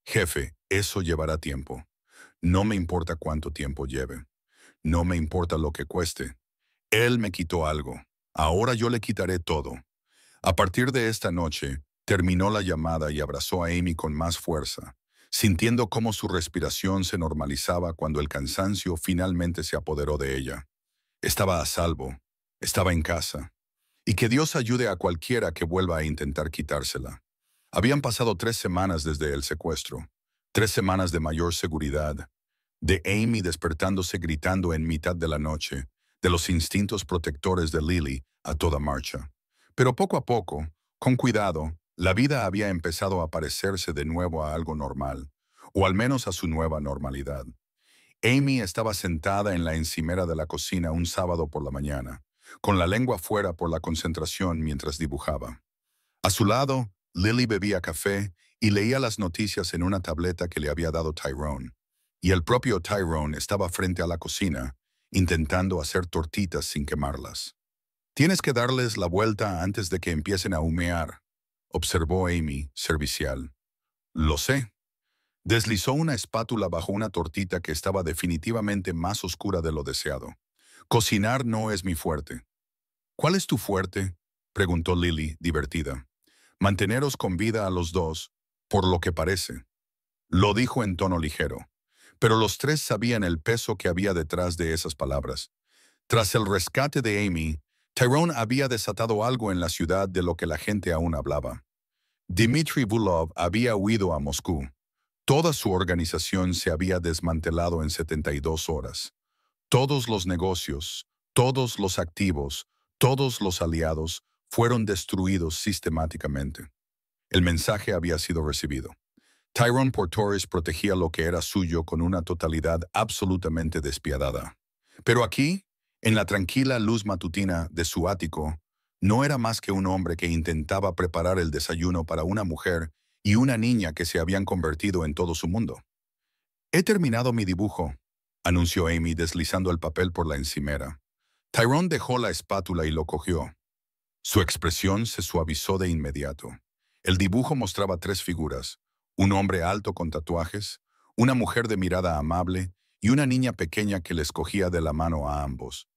Jefe, eso llevará tiempo. No me importa cuánto tiempo lleve. No me importa lo que cueste. Él me quitó algo. Ahora yo le quitaré todo. A partir de esta noche, terminó la llamada y abrazó a Amy con más fuerza, sintiendo cómo su respiración se normalizaba cuando el cansancio finalmente se apoderó de ella. Estaba a salvo, estaba en casa. Y que Dios ayude a cualquiera que vuelva a intentar quitársela. Habían pasado 3 semanas desde el secuestro, 3 semanas de mayor seguridad, de Amy despertándose gritando en mitad de la noche, de los instintos protectores de Lily a toda marcha. Pero poco a poco, con cuidado, la vida había empezado a parecerse de nuevo a algo normal, o al menos a su nueva normalidad. Amy estaba sentada en la encimera de la cocina un sábado por la mañana, con la lengua fuera por la concentración mientras dibujaba. A su lado, Lily bebía café y leía las noticias en una tableta que le había dado Tyrone. Y el propio Tyrone estaba frente a la cocina, intentando hacer tortitas sin quemarlas. Tienes que darles la vuelta antes de que empiecen a humear, observó Amy, servicial. Lo sé. Deslizó una espátula bajo una tortita que estaba definitivamente más oscura de lo deseado. Cocinar no es mi fuerte. ¿Cuál es tu fuerte? Preguntó Lily, divertida. Manteneros con vida a los dos, por lo que parece. Lo dijo en tono ligero. Pero los tres sabían el peso que había detrás de esas palabras. Tras el rescate de Amy, Tyrone había desatado algo en la ciudad de lo que la gente aún hablaba. Dmitry Vulov había huido a Moscú. Toda su organización se había desmantelado en 72 horas. Todos los negocios, todos los activos, todos los aliados fueron destruidos sistemáticamente. El mensaje había sido recibido. Tyrone Portores protegía lo que era suyo con una totalidad absolutamente despiadada. Pero aquí, en la tranquila luz matutina de su ático, no era más que un hombre que intentaba preparar el desayuno para una mujer y una niña que se habían convertido en todo su mundo. «He terminado mi dibujo», anunció Amy deslizando el papel por la encimera. Tyrone dejó la espátula y lo cogió. Su expresión se suavizó de inmediato. El dibujo mostraba tres figuras: un hombre alto con tatuajes, una mujer de mirada amable y una niña pequeña que les cogía de la mano a ambos.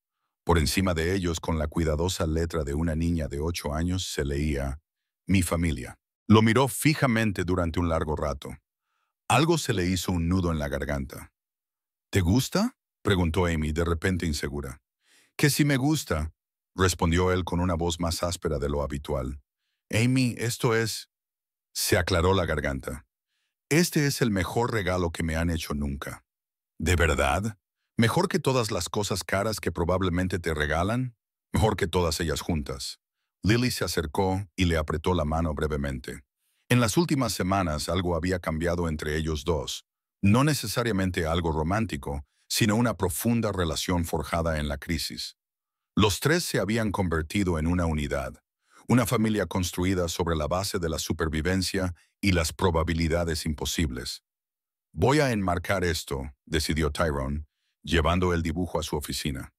Por encima de ellos, con la cuidadosa letra de una niña de 8 años, se leía: «Mi familia». Lo miró fijamente durante un largo rato. Algo se le hizo un nudo en la garganta. «¿Te gusta?», preguntó Amy, de repente insegura. «Que si me gusta», respondió él con una voz más áspera de lo habitual. «Amy, esto es...». Se aclaró la garganta. «Este es el mejor regalo que me han hecho nunca». «¿De verdad? ¿Mejor que todas las cosas caras que probablemente te regalan? Mejor que todas ellas juntas». Lily se acercó y le apretó la mano brevemente. En las últimas semanas algo había cambiado entre ellos dos. No necesariamente algo romántico, sino una profunda relación forjada en la crisis. Los tres se habían convertido en una unidad, una familia construida sobre la base de la supervivencia y las probabilidades imposibles. «Voy a enmarcar esto», decidió Tyrone, llevando el dibujo a su oficina.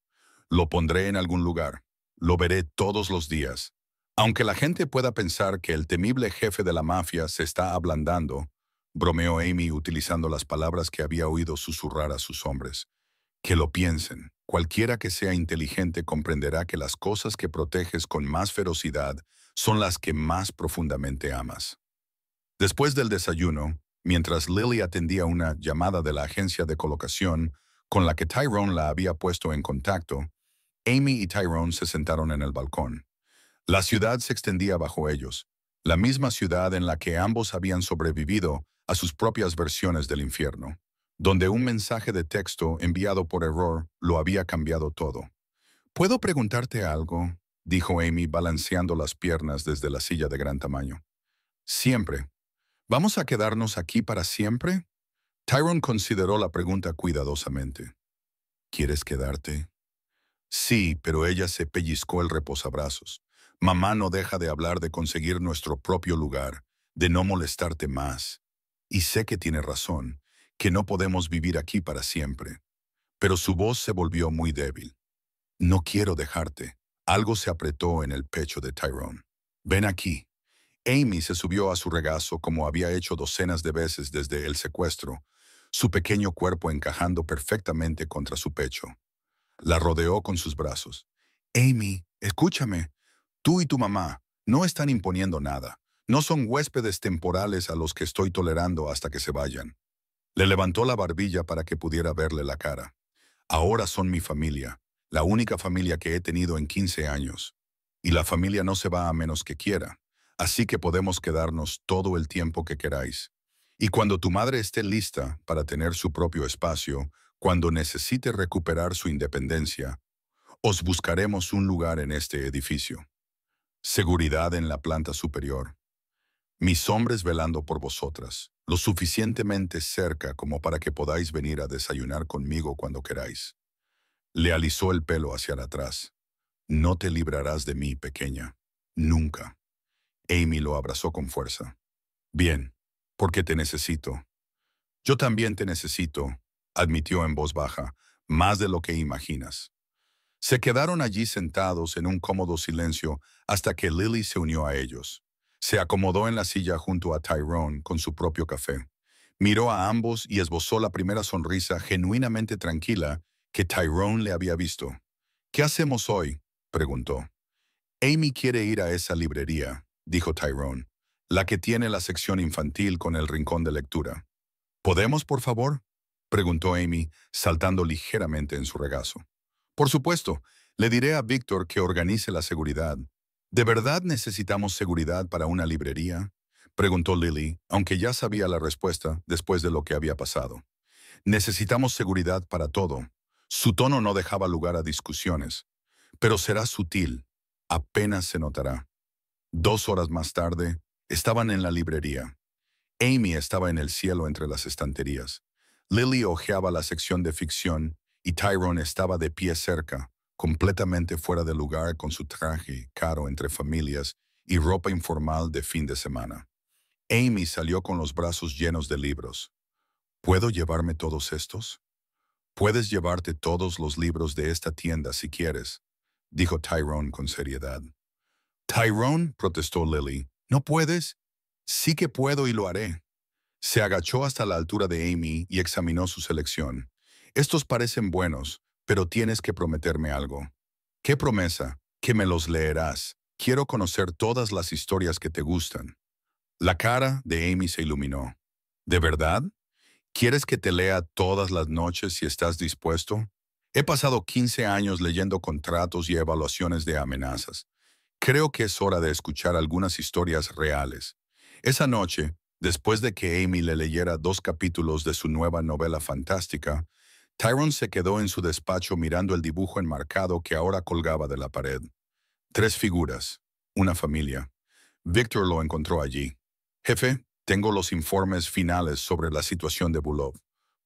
«Lo pondré en algún lugar. Lo veré todos los días. Aunque la gente pueda pensar que el temible jefe de la mafia se está ablandando», bromeó Amy utilizando las palabras que había oído susurrar a sus hombres. «Que lo piensen. Cualquiera que sea inteligente comprenderá que las cosas que proteges con más ferocidad son las que más profundamente amas». Después del desayuno, mientras Lily atendía una llamada de la agencia de colocación con la que Tyrone la había puesto en contacto, Amy y Tyrone se sentaron en el balcón. La ciudad se extendía bajo ellos, la misma ciudad en la que ambos habían sobrevivido a sus propias versiones del infierno, donde un mensaje de texto enviado por error lo había cambiado todo. «¿Puedo preguntarte algo?», dijo Amy balanceando las piernas desde la silla de gran tamaño. «Siempre. ¿Vamos a quedarnos aquí para siempre?». Tyrone consideró la pregunta cuidadosamente. «¿Quieres quedarte?». «Sí», pero ella se pellizcó el reposabrazos. «Mamá no deja de hablar de conseguir nuestro propio lugar, de no molestarte más. Y sé que tiene razón, que no podemos vivir aquí para siempre». Pero su voz se volvió muy débil. «No quiero dejarte». Algo se apretó en el pecho de Tyrone. «Ven aquí». Amy se subió a su regazo como había hecho docenas de veces desde el secuestro, su pequeño cuerpo encajando perfectamente contra su pecho. La rodeó con sus brazos. «Amy, escúchame. Tú y tu mamá no están imponiendo nada. No son huéspedes temporales a los que estoy tolerando hasta que se vayan». Le levantó la barbilla para que pudiera verle la cara. «Ahora son mi familia, la única familia que he tenido en 15 años. Y la familia no se va a menos que quiera. Así que podemos quedarnos todo el tiempo que queráis. Y cuando tu madre esté lista para tener su propio espacio, cuando necesite recuperar su independencia, os buscaremos un lugar en este edificio. Seguridad en la planta superior. Mis hombres velando por vosotras, lo suficientemente cerca como para que podáis venir a desayunar conmigo cuando queráis». Le alisó el pelo hacia atrás. «No te librarás de mí, pequeña. Nunca». Amy lo abrazó con fuerza. «Bien, porque te necesito». «Yo también te necesito», admitió en voz baja, «más de lo que imaginas». Se quedaron allí sentados en un cómodo silencio hasta que Lily se unió a ellos. Se acomodó en la silla junto a Tyrone con su propio café. Miró a ambos y esbozó la primera sonrisa genuinamente tranquila que Tyrone le había visto. «¿Qué hacemos hoy?», preguntó. «Amy quiere ir a esa librería», dijo Tyrone, «la que tiene la sección infantil con el rincón de lectura». «¿Podemos, por favor?», preguntó Amy, saltando ligeramente en su regazo. «Por supuesto. Le diré a Víctor que organice la seguridad. ¿De verdad necesitamos seguridad para una librería? Preguntó Lily, aunque ya sabía la respuesta después de lo que había pasado. Necesitamos seguridad para todo. Su tono no dejaba lugar a discusiones. Pero será sutil. Apenas se notará. 2 horas más tarde, estaban en la librería. Amy estaba en el cielo entre las estanterías. Lily hojeaba la sección de ficción y Tyrone estaba de pie cerca, completamente fuera de lugar con su traje caro entre familias y ropa informal de fin de semana. Amy salió con los brazos llenos de libros. ¿Puedo llevarme todos estos? Puedes llevarte todos los libros de esta tienda si quieres, dijo Tyrone con seriedad. Tyrone, protestó Lily, ¿no puedes? Sí que puedo y lo haré. Se agachó hasta la altura de Amy y examinó su selección. Estos parecen buenos, pero tienes que prometerme algo. ¿Qué promesa? Que me los leerás. Quiero conocer todas las historias que te gustan. La cara de Amy se iluminó. ¿De verdad? ¿Quieres que te lea todas las noches si estás dispuesto? He pasado 15 años leyendo contratos y evaluaciones de amenazas. Creo que es hora de escuchar algunas historias reales. Esa noche, después de que Amy le leyera 2 capítulos de su nueva novela fantástica, Tyrone se quedó en su despacho mirando el dibujo enmarcado que ahora colgaba de la pared. 3 figuras, una familia. Victor lo encontró allí. Jefe, tengo los informes finales sobre la situación de Bulov.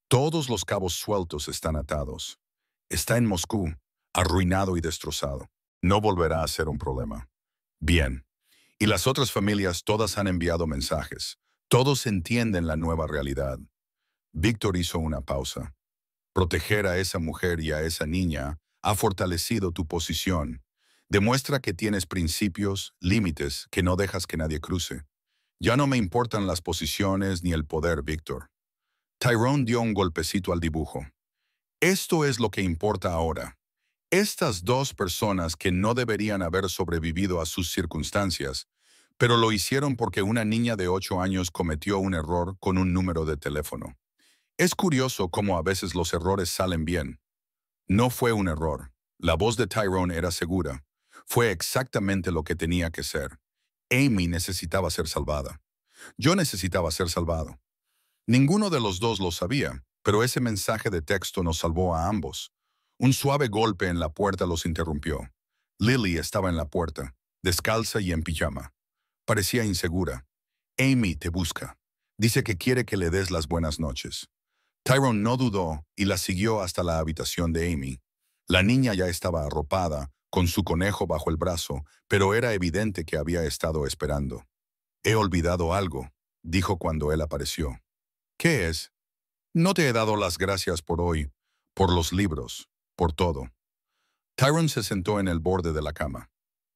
Todos los cabos sueltos están atados. Está en Moscú, arruinado y destrozado. No volverá a ser un problema. Bien. Y las otras familias todas han enviado mensajes. Todos entienden la nueva realidad. Víctor hizo una pausa. Proteger a esa mujer y a esa niña ha fortalecido tu posición. Demuestra que tienes principios, límites que no dejas que nadie cruce. Ya no me importan las posiciones ni el poder, Víctor. Tyrone dio un golpecito al dibujo. Esto es lo que importa ahora. Estas 2 personas que no deberían haber sobrevivido a sus circunstancias, pero lo hicieron porque una niña de 8 años cometió un error con un número de teléfono. Es curioso cómo a veces los errores salen bien. No fue un error. La voz de Tyrone era segura. Fue exactamente lo que tenía que ser. Amy necesitaba ser salvada. Yo necesitaba ser salvado. Ninguno de los dos lo sabía, pero ese mensaje de texto nos salvó a ambos. Un suave golpe en la puerta los interrumpió. Lily estaba en la puerta, descalza y en pijama. Parecía insegura. Amy te busca. Dice que quiere que le des las buenas noches. Tyrone no dudó y la siguió hasta la habitación de Amy. La niña ya estaba arropada, con su conejo bajo el brazo, pero era evidente que había estado esperando. He olvidado algo, dijo cuando él apareció. ¿Qué es? No te he dado las gracias por hoy, por los libros, por todo. Tyrone se sentó en el borde de la cama.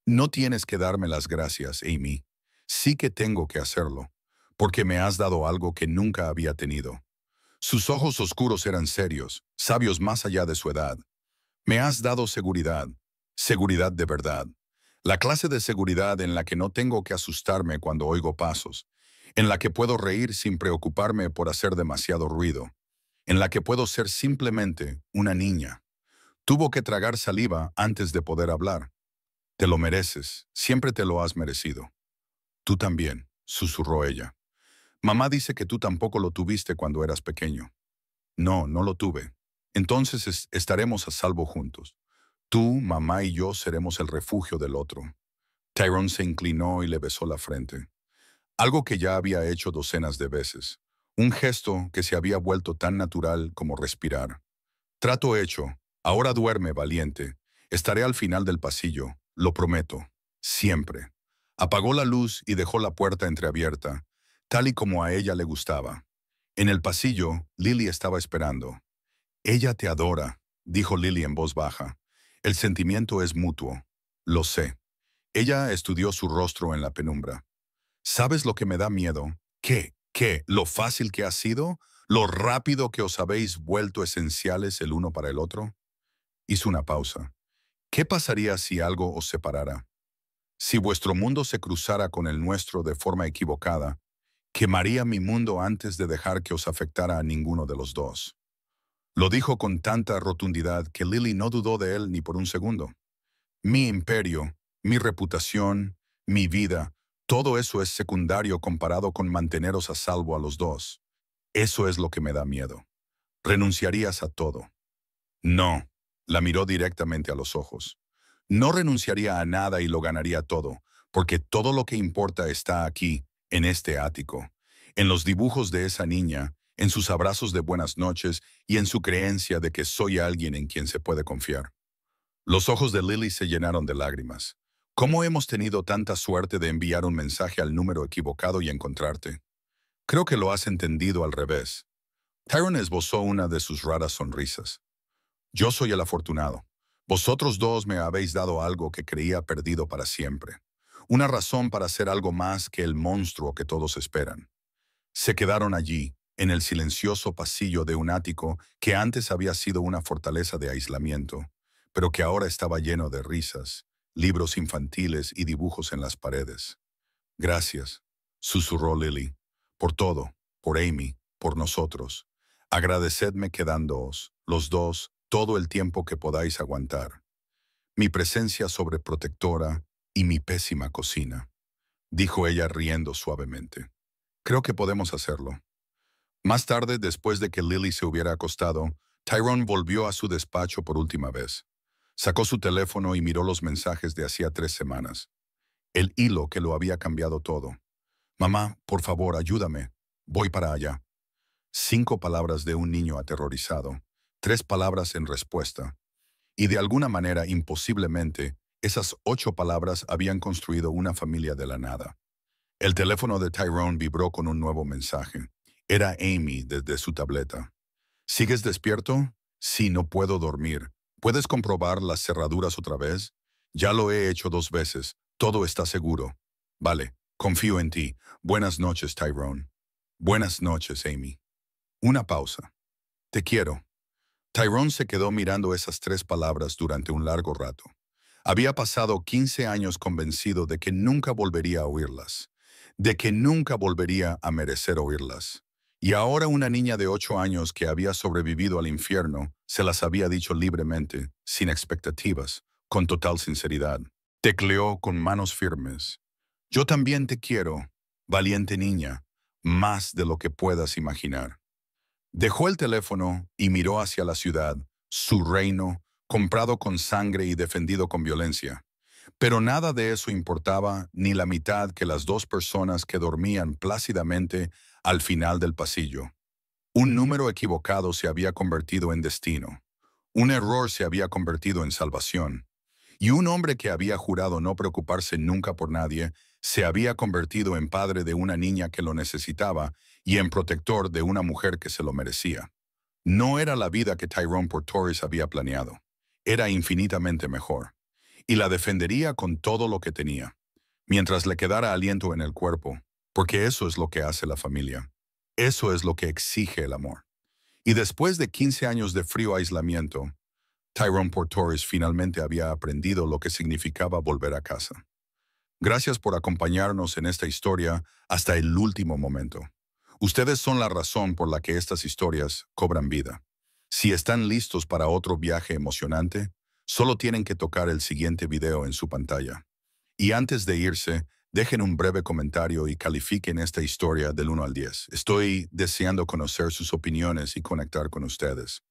No tienes que darme las gracias, Amy. Sí que tengo que hacerlo, porque me has dado algo que nunca había tenido. Sus ojos oscuros eran serios, sabios más allá de su edad. Me has dado seguridad, seguridad de verdad. La clase de seguridad en la que no tengo que asustarme cuando oigo pasos, en la que puedo reír sin preocuparme por hacer demasiado ruido, en la que puedo ser simplemente una niña. Tuvo que tragar saliva antes de poder hablar. Te lo mereces, siempre te lo has merecido. Tú también, susurró ella. Mamá dice que tú tampoco lo tuviste cuando eras pequeño. No, no lo tuve. Entonces estaremos a salvo juntos. Tú, mamá y yo seremos el refugio del otro. Tyrone se inclinó y le besó la frente. Algo que ya había hecho docenas de veces. Un gesto que se había vuelto tan natural como respirar. Trato hecho. Ahora duerme, valiente. Estaré al final del pasillo. Lo prometo. Siempre. Apagó la luz y dejó la puerta entreabierta, tal y como a ella le gustaba. En el pasillo, Lily estaba esperando. Ella te adora, dijo Lily en voz baja. El sentimiento es mutuo. Lo sé. Ella estudió su rostro en la penumbra. ¿Sabes lo que me da miedo? ¿Qué? ¿Qué? ¿Lo fácil que ha sido? ¿Lo rápido que os habéis vuelto esenciales el uno para el otro? Hizo una pausa. ¿Qué pasaría si algo os separara? Si vuestro mundo se cruzara con el nuestro de forma equivocada, quemaría mi mundo antes de dejar que os afectara a ninguno de los dos. Lo dijo con tanta rotundidad que Lily no dudó de él ni por un segundo. Mi imperio, mi reputación, mi vida, todo eso es secundario comparado con manteneros a salvo a los dos. Eso es lo que me da miedo. ¿Renunciarías a todo? No, la miró directamente a los ojos. No renunciaría a nada y lo ganaría todo, porque todo lo que importa está aquí, en este ático, en los dibujos de esa niña, en sus abrazos de buenas noches y en su creencia de que soy alguien en quien se puede confiar. Los ojos de Lily se llenaron de lágrimas. ¿Cómo hemos tenido tanta suerte de enviar un mensaje al número equivocado y encontrarte? Creo que lo has entendido al revés. Tyrone esbozó una de sus raras sonrisas. Yo soy el afortunado. Vosotros dos me habéis dado algo que creía perdido para siempre. Una razón para ser algo más que el monstruo que todos esperan. Se quedaron allí, en el silencioso pasillo de un ático que antes había sido una fortaleza de aislamiento, pero que ahora estaba lleno de risas, libros infantiles y dibujos en las paredes. Gracias, susurró Lily, por todo, por Amy, por nosotros. Agradecedme quedándoos, los dos, todo el tiempo que podáis aguantar. Mi presencia sobreprotectora y mi pésima cocina, dijo ella riendo suavemente. Creo que podemos hacerlo. Más tarde, después de que Lily se hubiera acostado, Tyrone volvió a su despacho por última vez. Sacó su teléfono y miró los mensajes de hacía 3 semanas. El hilo que lo había cambiado todo. Mamá, por favor, ayúdame. Voy para allá. 5 palabras de un niño aterrorizado. 3 palabras en respuesta. Y de alguna manera, imposiblemente, esas 8 palabras habían construido una familia de la nada. El teléfono de Tyrone vibró con un nuevo mensaje. Era Amy desde su tableta. ¿Sigues despierto? Sí, no puedo dormir. ¿Puedes comprobar las cerraduras otra vez? Ya lo he hecho 2 veces. Todo está seguro. Vale, confío en ti. Buenas noches, Tyrone. Buenas noches, Amy. Una pausa. Te quiero. Tyrone se quedó mirando esas 3 palabras durante un largo rato. Había pasado 15 años convencido de que nunca volvería a oírlas, de que nunca volvería a merecer oírlas. Y ahora una niña de 8 años que había sobrevivido al infierno se las había dicho libremente, sin expectativas, con total sinceridad. Tecleó con manos firmes. Yo también te quiero, valiente niña, más de lo que puedas imaginar. Dejó el teléfono y miró hacia la ciudad, su reino, comprado con sangre y defendido con violencia. Pero nada de eso importaba ni la mitad que las 2 personas que dormían plácidamente al final del pasillo. Un número equivocado se había convertido en destino. Un error se había convertido en salvación. Y un hombre que había jurado no preocuparse nunca por nadie, se había convertido en padre de una niña que lo necesitaba y en protector de una mujer que se lo merecía. No era la vida que Tyrone Portoris había planeado. Era infinitamente mejor. Y la defendería con todo lo que tenía, mientras le quedara aliento en el cuerpo, porque eso es lo que hace la familia. Eso es lo que exige el amor. Y después de 15 años de frío aislamiento, Tyrone Portoris finalmente había aprendido lo que significaba volver a casa. Gracias por acompañarnos en esta historia hasta el último momento. Ustedes son la razón por la que estas historias cobran vida. Si están listos para otro viaje emocionante, solo tienen que tocar el siguiente video en su pantalla. Y antes de irse, dejen un breve comentario y califiquen esta historia del 1 al 10. Estoy deseando conocer sus opiniones y conectar con ustedes.